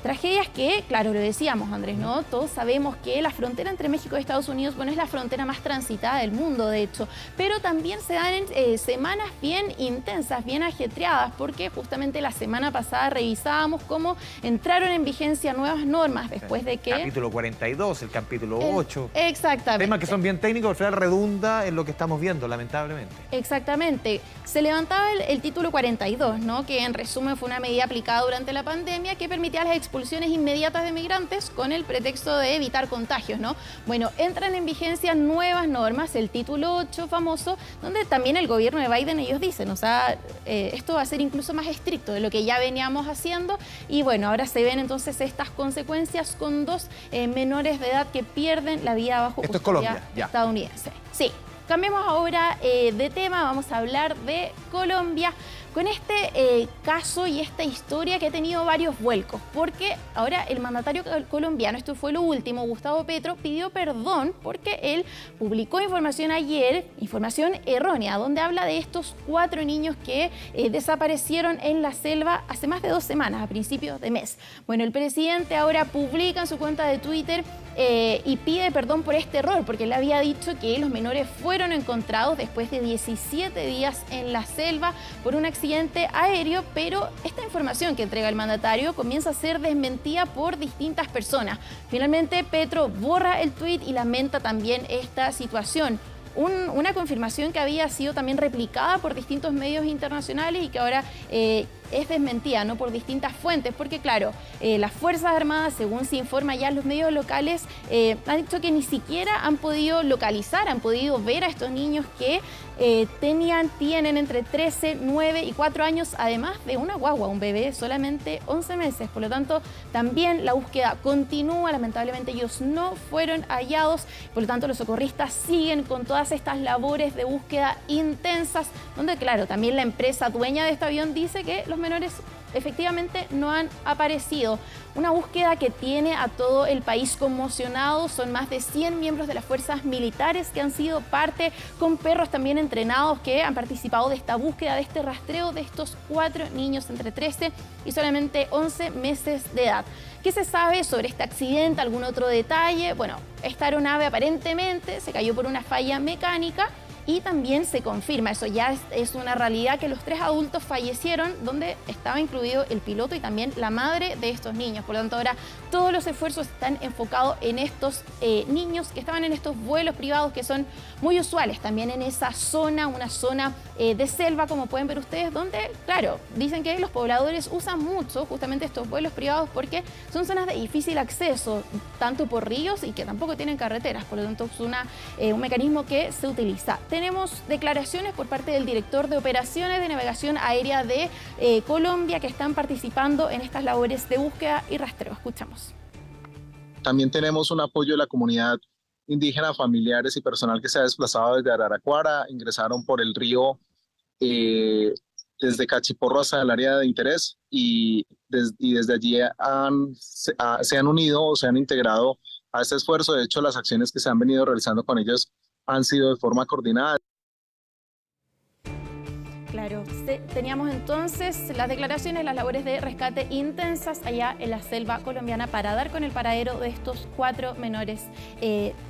Z: Tragedias que, claro, lo decíamos, Andrés, ¿no? Todos sabemos que la frontera entre México y Estados Unidos, bueno, es la frontera más transitada del mundo, de hecho, pero también se dan semanas bien intensas, bien ajetreadas, porque justamente la semana pasada revisábamos cómo entraron en vigencia nuevas normas después de que...
B: Capítulo 42, el capítulo 8.
Z: Exactamente.
B: Temas que son bien técnicos, al final redunda en lo que estamos viendo, lamentablemente.
Z: Exactamente. Se levantaba el título 42, ¿no?, que en resumen fue una medida aplicada durante la pandemia que permitía las expulsiones inmediatas de migrantes con el pretexto de evitar contagios, ¿no? Bueno, entran en vigencia nuevas normas, el título 8 famoso, donde también el gobierno de Biden, ellos dicen, o sea, esto va a ser incluso más estricto de lo que ya veníamos haciendo y bueno, ahora se ven entonces estas consecuencias con 2 menores de edad que pierden la vida bajo custodia
B: Colombia,
Z: estadounidense. Sí. Cambiemos ahora de tema, vamos a hablar de Colombia con este caso y esta historia que ha tenido varios vuelcos, porque ahora el mandatario colombiano, esto fue lo último, Gustavo Petro, pidió perdón porque él publicó información ayer, información errónea, donde habla de estos 4 niños que desaparecieron en la selva hace más de 2 semanas, a principios de mes. Bueno, el presidente ahora publica en su cuenta de Twitter y pide perdón por este error, porque él había dicho que los menores fueron encontrados después de 17 días en la selva por un accidente aéreo, pero esta información que entrega el mandatario comienza a ser desmentida por distintas personas. Finalmente, Petro borra el tuit y lamenta también esta situación. Una confirmación que había sido también replicada por distintos medios internacionales y que ahora es desmentida, ¿no?, por distintas fuentes, porque claro, las Fuerzas Armadas, según se informa ya en los medios locales, han dicho que ni siquiera han podido localizar, han podido ver a estos niños que tienen entre 13, 9 y 4 años, además de una guagua, un bebé de solamente 11 meses. Por lo tanto, también la búsqueda continúa. Lamentablemente ellos no fueron hallados. Por lo tanto, los socorristas siguen con todas estas labores de búsqueda intensas, donde, claro, también la empresa dueña de este avión dice que los menores efectivamente no han aparecido. Una búsqueda que tiene a todo el país conmocionado. Son más de 100 miembros de las fuerzas militares que han sido parte, con perros también entrenados, que han participado de esta búsqueda, de este rastreo de estos 4 niños entre 13 y solamente 11 meses de edad. ¿Qué se sabe sobre este accidente? ¿Algún otro detalle? Bueno, esta aeronave aparentemente se cayó por una falla mecánica. Y también se confirma, eso ya es una realidad, que los 3 adultos fallecieron, donde estaba incluido el piloto y también la madre de estos niños. Por lo tanto, ahora todos los esfuerzos están enfocados en estos niños que estaban en estos vuelos privados que son muy usuales también en esa zona, una zona de selva, como pueden ver ustedes, donde, claro, dicen que los pobladores usan mucho justamente estos vuelos privados porque son zonas de difícil acceso, tanto por ríos y que tampoco tienen carreteras. Por lo tanto, es un mecanismo que se utiliza. Tenemos declaraciones por parte del director de Operaciones de Navegación Aérea de Colombia, que están participando en estas labores de búsqueda y rastreo. Escuchamos.
H: También tenemos un apoyo de la comunidad indígena, familiares y personal que se ha desplazado desde Araraquara, ingresaron por el río desde Cachiporro hasta el área de interés y desde allí se han unido o se han integrado a este esfuerzo. De hecho, las acciones que se han venido realizando con ellos han sido de forma coordinada.
Z: Claro, teníamos entonces las declaraciones, las labores de rescate intensas allá en la selva colombiana para dar con el paradero de estos 4 menores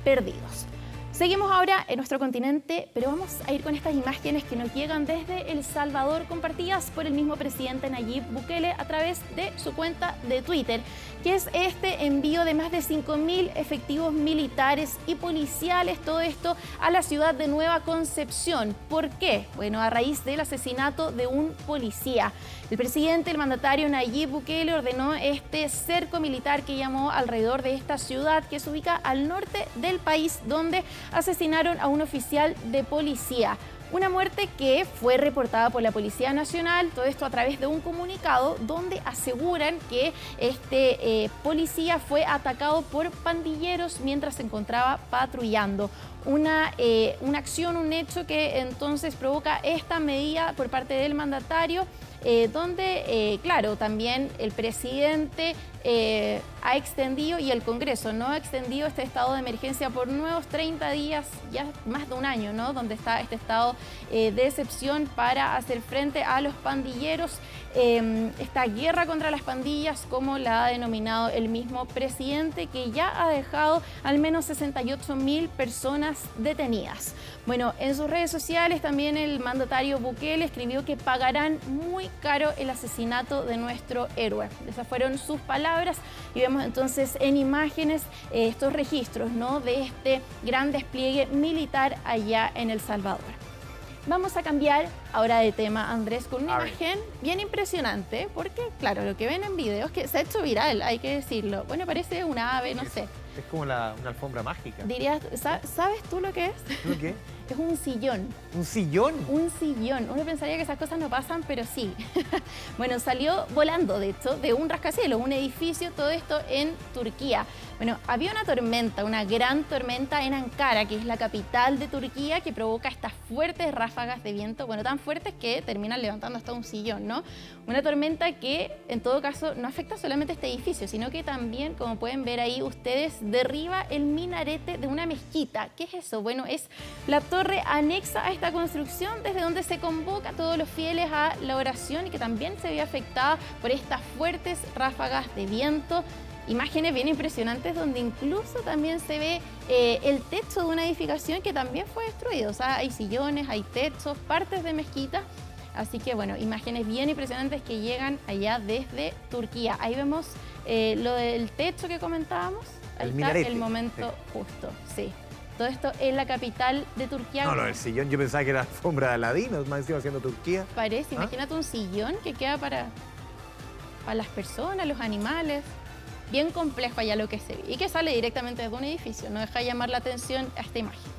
Z: perdidos. Seguimos ahora en nuestro continente, pero vamos a ir con estas imágenes que nos llegan desde El Salvador, compartidas por el mismo presidente Nayib Bukele a través de su cuenta de Twitter, que es este envío de más de 5.000 efectivos militares y policiales, todo esto a la ciudad de Nueva Concepción. ¿Por qué? Bueno, a raíz del asesinato de un policía. El presidente, el mandatario Nayib Bukele, ordenó este cerco militar que llamó alrededor de esta ciudad, que se ubica al norte del país, donde asesinaron a un oficial de policía. Una muerte que fue reportada por la Policía Nacional, todo esto a través de un comunicado donde aseguran que este policía fue atacado por pandilleros mientras se encontraba patrullando. Una acción, un hecho que entonces provoca esta medida por parte del mandatario, donde, claro, también el presidente ha extendido, y el Congreso no ha extendido este estado de emergencia por nuevos 30 días, ya más de un año, ¿no? Donde está este estado de excepción para hacer frente a los pandilleros, esta guerra contra las pandillas, como la ha denominado el mismo presidente, que ya ha dejado al menos 68.000 personas detenidas. Bueno, en sus redes sociales también el mandatario Bukele escribió que pagarán muy caro el asesinato de nuestro héroe. Esas fueron sus palabras, y vemos entonces en imágenes estos registros, ¿no?, de este gran despliegue militar allá en El Salvador. Vamos a cambiar ahora de tema, Andrés, con una imagen bien impresionante, porque, claro, lo que ven en videos que se ha hecho viral, hay que decirlo. Bueno, parece una ave, no sé.
B: Es como una alfombra mágica.
Z: Dirías, ¿sabes tú lo que es?
B: ¿Lo qué?
Z: Es un sillón.
B: ¿Un sillón?
Z: Un sillón. Uno pensaría que esas cosas no pasan, pero sí. Bueno, salió volando, de hecho, de un rascacielos, un edificio, todo esto en Turquía. Bueno, había una tormenta, una gran tormenta en Ankara, que es la capital de Turquía, que provoca estas fuertes ráfagas de viento, bueno, tan fuertes que terminan levantando hasta un sillón, ¿no? Una tormenta que, en todo caso, no afecta solamente a este edificio, sino que también, como pueden ver ahí ustedes, derriba el minarete de una mezquita. ¿Qué es eso? Bueno, es la torre anexa a esta construcción, desde donde se convoca a todos los fieles a la oración, y que también se ve afectada por estas fuertes ráfagas de viento. Imágenes bien impresionantes donde incluso también se ve el techo de una edificación que también fue destruido. O sea, hay sillones, hay techos, partes de mezquita. Así que, bueno, imágenes bien impresionantes que llegan allá desde Turquía. Ahí vemos lo del techo que comentábamos. Ahí está el momento justo, sí. Todo esto en la capital de Turquía.
B: No, el sillón, yo pensaba que era alfombra de Aladino, más encima haciendo Turquía.
Z: Parece, imagínate un sillón que queda para las personas, los animales. Bien complejo allá lo que se ve, y que sale directamente de un edificio. No deja de llamar la atención a esta imagen.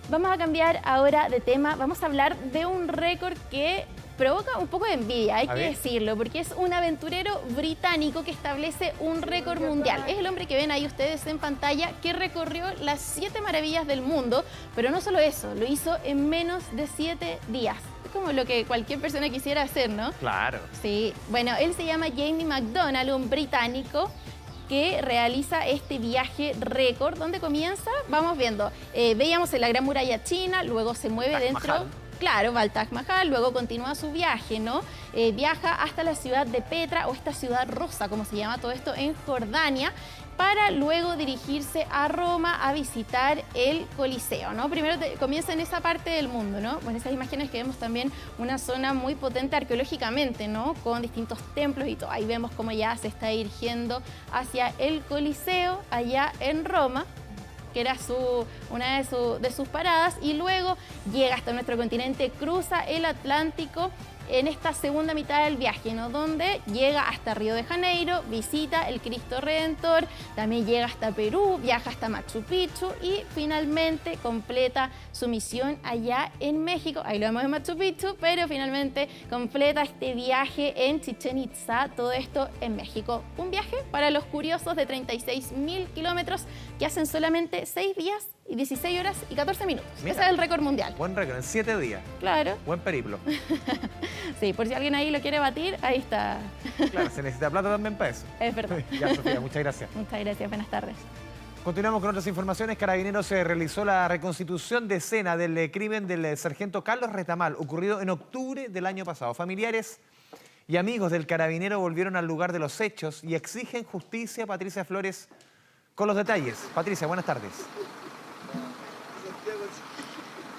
Z: Vamos a cambiar ahora de tema. Vamos a hablar de un récord que provoca un poco de envidia, hay que decirlo, porque es un aventurero británico que establece un récord mundial. Es el hombre que ven ahí ustedes en pantalla, que recorrió las 7 maravillas del mundo, pero no solo eso, lo hizo en menos de 7 días. Es como lo que cualquier persona quisiera hacer, ¿no?
B: Claro.
Z: Sí, bueno, él se llama Jamie McDonald, un británico que realiza este viaje récord, donde comienza, vamos viendo, veíamos en la Gran Muralla China, luego se mueve dentro, claro, va al Taj Mahal, luego continúa su viaje, ¿no? Viaja hasta la ciudad de Petra, o esta ciudad rosa, como se llama todo esto, en Jordania, para luego dirigirse a Roma a visitar el Coliseo, ¿no? Primero comienza en esa parte del mundo, ¿no? Bueno, esas imágenes que vemos también una zona muy potente arqueológicamente, ¿no? Con distintos templos y todo. Ahí vemos cómo ya se está dirigiendo hacia el Coliseo, allá en Roma, que era una de sus paradas, y luego llega hasta nuestro continente, cruza el Atlántico en esta segunda mitad del viaje, ¿no? Donde llega hasta Río de Janeiro, visita el Cristo Redentor, también llega hasta Perú, viaja hasta Machu Picchu y finalmente completa su misión allá en México. Ahí lo vemos en Machu Picchu, pero finalmente completa este viaje en Chichén Itzá, todo esto en México. Un viaje para los curiosos de 36.000 kilómetros que hacen solamente 6 días y 16 horas y 14 minutos. Mira, ese es el récord mundial.
B: Buen récord, en 7 días.
Z: Claro.
B: Buen periplo.
Z: Sí, por si alguien ahí lo quiere batir, ahí está.
B: Claro, se necesita plata también para eso.
Z: Es verdad.
B: Ya, Sofía, muchas gracias.
Z: Muchas gracias, buenas tardes.
B: Continuamos con otras informaciones. Carabineros realizó la reconstitución de escena del crimen del sargento Carlos Retamal, ocurrido en octubre del año pasado. Familiares y amigos del carabinero volvieron al lugar de los hechos y exigen justicia. Patricia Flores con los detalles. Patricia, buenas tardes.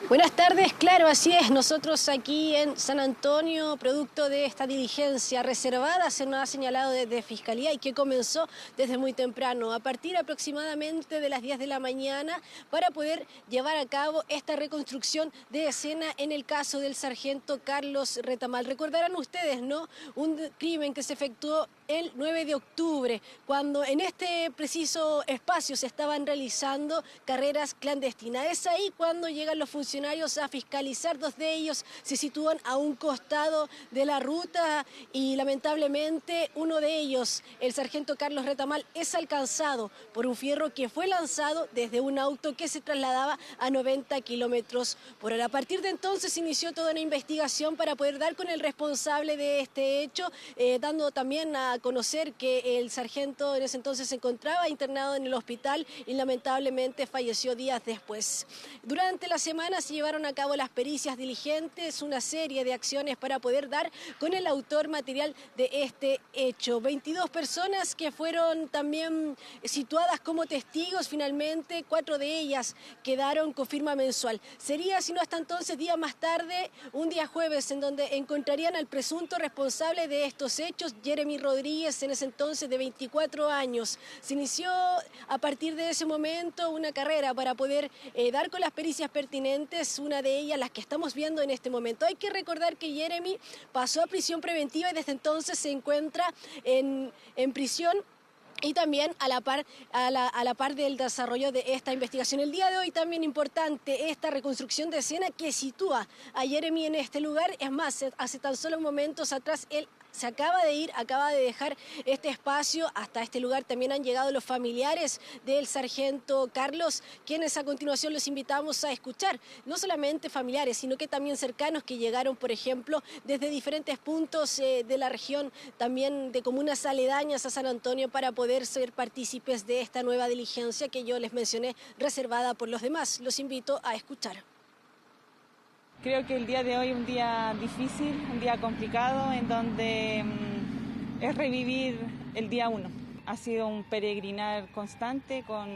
I: Buenas tardes, claro, así es. Nosotros aquí en San Antonio, producto de esta diligencia reservada, se nos ha señalado desde Fiscalía y que comenzó desde muy temprano, a partir aproximadamente de las 10 de la mañana, para poder llevar a cabo esta reconstrucción de escena en el caso del sargento Carlos Retamal. Recordarán ustedes, ¿no?, un crimen que se efectuó el 9 de octubre, cuando en este preciso espacio se estaban realizando carreras clandestinas. Es ahí cuando llegan los funcionarios a fiscalizar. Dos de ellos se sitúan a un costado de la ruta y lamentablemente uno de ellos, el sargento Carlos Retamal, es alcanzado por un fierro que fue lanzado desde un auto que se trasladaba a 90 kilómetros por hora. A partir de entonces inició toda una investigación para poder dar con el responsable de este hecho, dando también a conocer que el sargento en ese entonces se encontraba internado en el hospital y lamentablemente falleció días después. Durante la semana se llevaron a cabo las pericias diligentes, una serie de acciones para poder dar con el autor material de este hecho. 22 personas que fueron también situadas como testigos, finalmente 4 de ellas quedaron con firma mensual. Sería, si no hasta entonces, día más tarde, un día jueves, en donde encontrarían al presunto responsable de estos hechos, Jeremy Rodríguez, en ese entonces de 24 años. Se inició a partir de ese momento una carrera para poder dar con las pericias pertinentes, una de ellas las que estamos viendo en este momento. Hay que recordar que Jeremy pasó a prisión preventiva y desde entonces se encuentra en prisión y también a la par del desarrollo de esta investigación. El día de hoy también importante esta reconstrucción de escena que sitúa a Jeremy en este lugar. Es más, hace tan solo momentos atrás él se acaba de dejar este espacio. Hasta este lugar también han llegado los familiares del sargento Carlos, quienes a continuación los invitamos a escuchar. No solamente familiares, sino que también cercanos que llegaron, por ejemplo, desde diferentes puntos de la región, también de comunas aledañas a San Antonio, para poder ser partícipes de esta nueva diligencia que yo les mencioné, reservada por los demás. Los invito a escuchar.
J: Creo que el día de hoy es un día difícil, un día complicado, en donde es revivir el día 1. Ha sido un peregrinar constante con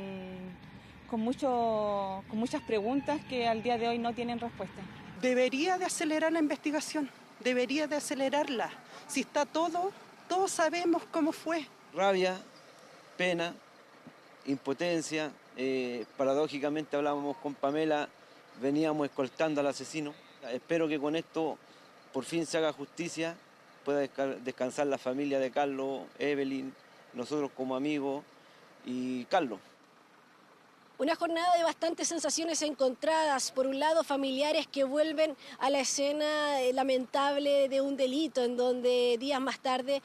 J: muchas preguntas que al día de hoy no tienen respuesta.
L: Debería de acelerar la investigación, debería de acelerarla. Si está todo, todos sabemos cómo fue.
N: Rabia, pena, impotencia. Paradójicamente hablábamos con Pamela, veníamos escoltando al asesino. Espero que con esto por fin se haga justicia, pueda descansar la familia de Carlos, Evelyn, nosotros como amigos y Carlos.
I: Una jornada de bastantes sensaciones encontradas. Por un lado, familiares que vuelven a la escena lamentable de un delito, en donde días más tarde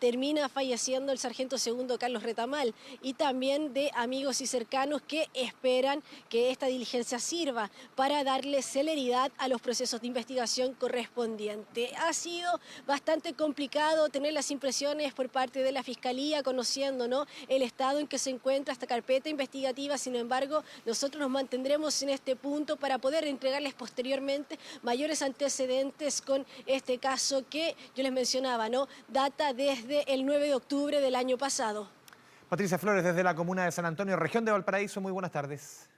I: termina falleciendo el sargento segundo Carlos Retamal, y también de amigos y cercanos que esperan que esta diligencia sirva para darle celeridad a los procesos de investigación correspondientes. Ha sido bastante complicado tener las impresiones por parte de la Fiscalía, conociendo, ¿no?, el estado en que se encuentra esta carpeta investigativa. Sin embargo, nosotros nos mantendremos en este punto para poder entregarles posteriormente mayores antecedentes con este caso que yo les mencionaba, ¿no?, data desde el 9 de octubre del año pasado.
B: Patricia Flores, desde la comuna de San Antonio, región de Valparaíso, muy buenas tardes.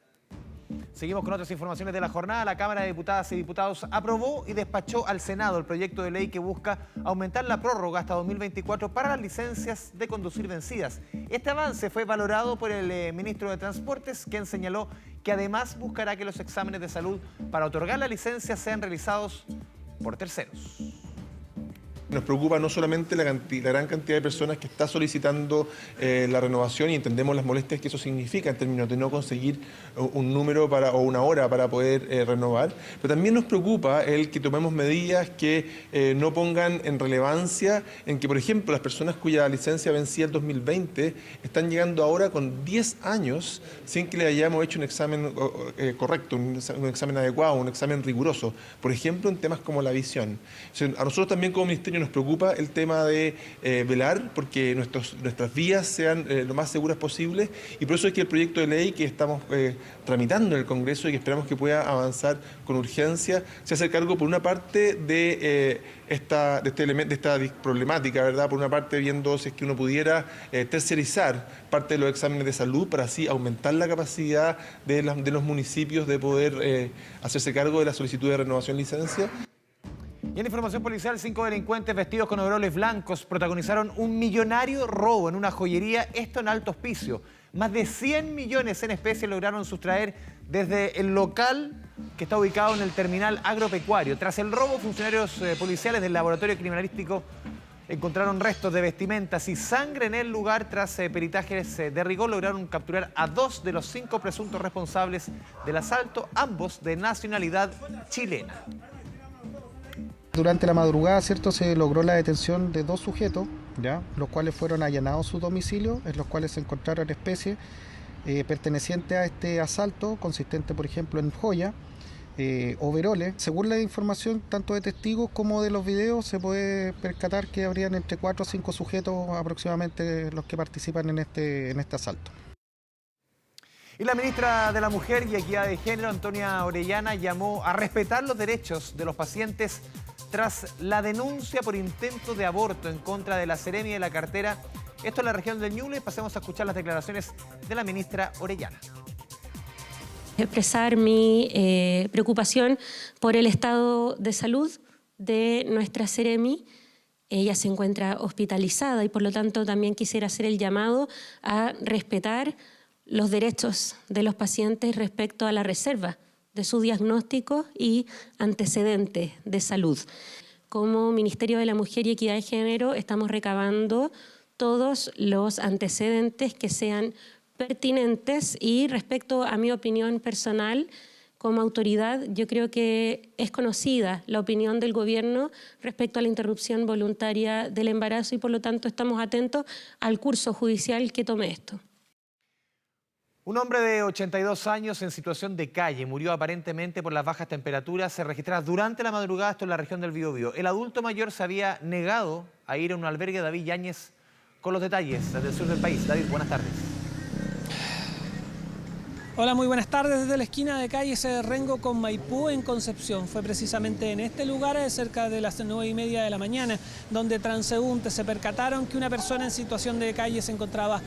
B: Seguimos con otras informaciones de la jornada. La Cámara de Diputadas y Diputados aprobó y despachó al Senado el proyecto de ley que busca aumentar la prórroga hasta 2024 para las licencias de conducir vencidas. Este avance fue valorado por el ministro de Transportes, quien señaló que además buscará que los exámenes de salud para otorgar la licencia sean realizados por terceros.
O: Nos preocupa no solamente la gran cantidad de personas que está solicitando la renovación, y entendemos las molestias que eso significa en términos de no conseguir un número o una hora para poder renovar, pero también nos preocupa el que tomemos medidas que no pongan en relevancia en que, por ejemplo, las personas cuya licencia vencía el 2020 están llegando ahora con 10 años sin que le hayamos hecho un examen correcto, un examen adecuado, un examen riguroso, por ejemplo, en temas como la visión. O sea, a nosotros también como Ministerio nos preocupa el tema de velar porque nuestras vías sean lo más seguras posibles, y por eso es que el proyecto de ley que estamos tramitando en el Congreso y que esperamos que pueda avanzar con urgencia se hace cargo por una parte de esta problemática, ¿verdad? Por una parte viendo si es que uno pudiera tercerizar parte de los exámenes de salud para así aumentar la capacidad de los municipios de poder hacerse cargo de la solicitud de renovación de licencia.
B: Y en información policial, 5 delincuentes vestidos con overoles blancos protagonizaron un millonario robo en una joyería, esto en Alto Hospicio. Más de 100 millones en especie lograron sustraer desde el local que está ubicado en el terminal agropecuario. Tras el robo, funcionarios policiales del laboratorio criminalístico encontraron restos de vestimentas y sangre en el lugar. Tras peritajes de rigor, lograron capturar a 2 de los 5 presuntos responsables del asalto, ambos de nacionalidad chilena.
C: Durante la madrugada, ¿cierto?, se logró la detención de 2 sujetos, ¿ya?, los cuales fueron allanados su domicilio, en los cuales se encontraron especies pertenecientes a este asalto, consistente, por ejemplo, en joya, overoles. Según la información tanto de testigos como de los videos, se puede percatar que habrían entre 4 o 5 sujetos aproximadamente los que participan en este asalto.
B: Y la ministra de la Mujer y Equidad de Género, Antonia Orellana, llamó a respetar los derechos de los pacientes tras la denuncia por intento de aborto en contra de la Seremi de la cartera. Esto en la región del Ñuble. Pasemos a escuchar las declaraciones de la ministra Orellana.
U: Expresar mi preocupación por el estado de salud de nuestra Seremi. Ella se encuentra hospitalizada y por lo tanto también quisiera hacer el llamado a respetar los derechos de los pacientes respecto a la reserva de su diagnóstico y antecedentes de salud. Como Ministerio de la Mujer y Equidad de Género estamos recabando todos los antecedentes que sean pertinentes y respecto a mi opinión personal, como autoridad, yo creo que es conocida la opinión del gobierno respecto a la interrupción voluntaria del embarazo y por lo tanto estamos atentos al curso judicial que tome esto.
B: Un hombre de 82 años en situación de calle murió aparentemente por las bajas temperaturas registradas durante la madrugada, esto en la región del Biobío. El adulto mayor se había negado a ir a un albergue. David Yáñez con los detalles desde el sur del país. David, buenas tardes.
G: Hola, muy buenas tardes. Desde la esquina de calle Rengo con Maipú en Concepción. Fue precisamente en este lugar, cerca de las 9:30 de la mañana, donde transeúntes se percataron que una persona en situación de calle se encontraba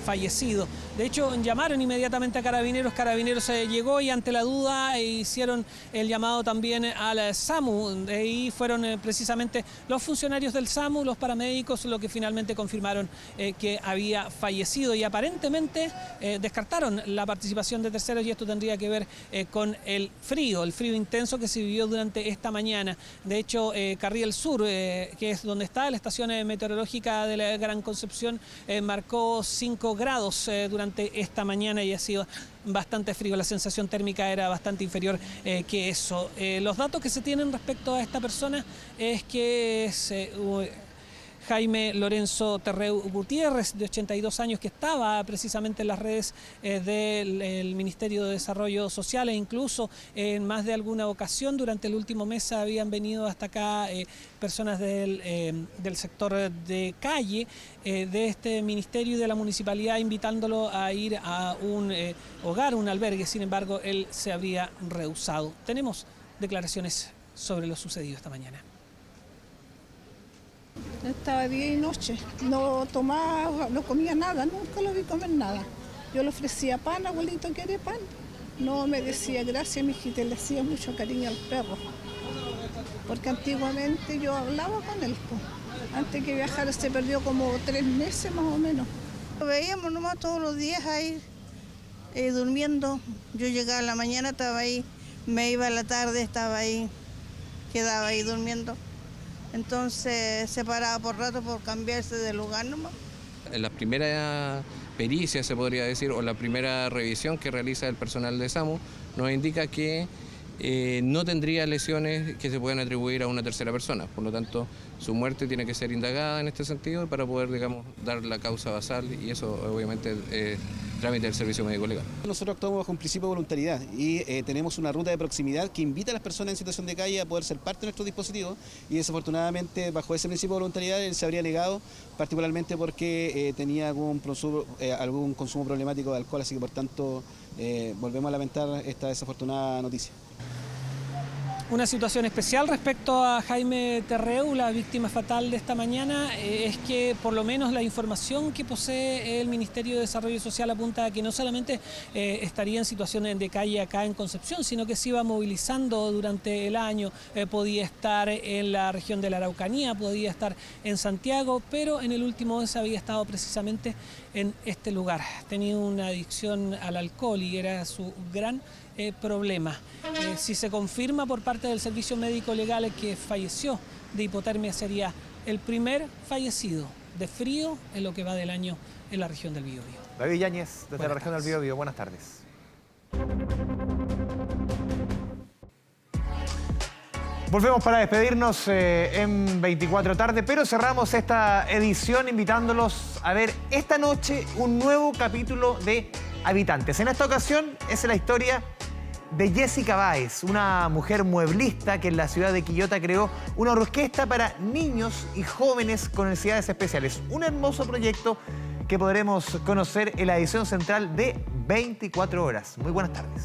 G: fallecido. De hecho, llamaron inmediatamente a Carabineros. Carabineros llegó y ante la duda hicieron el llamado también al SAMU. Y fueron precisamente los funcionarios del SAMU, los paramédicos, los que finalmente confirmaron que había fallecido. Y aparentemente descartaron la participación de terceros, y esto tendría que ver con el frío intenso que se vivió durante esta mañana. De hecho, Carriel Sur, que es donde está la estación meteorológica de la Gran Concepción, marcó 5 grados durante esta mañana y ha sido bastante frío. La sensación térmica era bastante inferior que eso. Los datos que se tienen respecto a esta persona es que es Jaime Lorenzo Terreu Gutiérrez, de 82 años, que estaba precisamente en las redes del Ministerio de Desarrollo Social, e incluso en más de alguna ocasión durante el último mes habían venido hasta acá personas del sector de calle de este ministerio y de la municipalidad, invitándolo a ir a un hogar, un albergue. Sin embargo, él se habría rehusado. Tenemos declaraciones sobre lo sucedido esta mañana.
K: Estaba día y noche, no tomaba, no comía nada, nunca lo vi comer nada. Yo le ofrecía pan, abuelito, ¿quiere pan? No me decía gracias, mijita, le hacía mucho cariño al perro. Porque antiguamente yo hablaba con él, antes que viajara se perdió como 3 meses más o menos. Lo veíamos nomás todos los días ahí durmiendo. Yo llegaba a la mañana, estaba ahí, me iba a la tarde, estaba ahí, quedaba ahí durmiendo. Entonces se paraba por rato por cambiarse de lugar nomás.
P: En la primera pericia, se podría decir, o la primera revisión que realiza el personal de SAMU, nos indica que no tendría lesiones que se puedan atribuir a una tercera persona. Por lo tanto, su muerte tiene que ser indagada en este sentido para poder, digamos, dar la causa basal, y eso obviamente trámite del servicio médico legal.
Q: Nosotros actuamos bajo un principio de voluntariedad y tenemos una ruta de proximidad que invita a las personas en situación de calle a poder ser parte de nuestro dispositivo, y desafortunadamente bajo ese principio de voluntariedad él se habría negado, particularmente porque tenía algún consumo problemático de alcohol, así que por tanto volvemos a lamentar esta desafortunada noticia.
G: Una situación especial respecto a Jaime Terreu, la víctima fatal de esta mañana, es que por lo menos la información que posee el Ministerio de Desarrollo Social apunta a que no solamente estaría en situaciones de calle acá en Concepción, sino que se iba movilizando durante el año, podía estar en la región de la Araucanía, podía estar en Santiago, pero en el último mes había estado precisamente en este lugar. Tenía una adicción al alcohol y era su gran problema. Si se confirma por parte del Servicio Médico Legal que falleció de hipotermia, sería el primer fallecido de frío en lo que va del año en la región del Biobío.
B: David Yáñez, desde la región del Biobío. Buenas tardes. Volvemos para despedirnos en 24 tarde, pero cerramos esta edición invitándolos a ver esta noche un nuevo capítulo de Habitantes. En esta ocasión es la historia de Jessica Báez, una mujer mueblista que en la ciudad de Quillota creó una orquesta para niños y jóvenes con necesidades especiales. Un hermoso proyecto que podremos conocer en la edición central de 24 horas. Muy buenas tardes.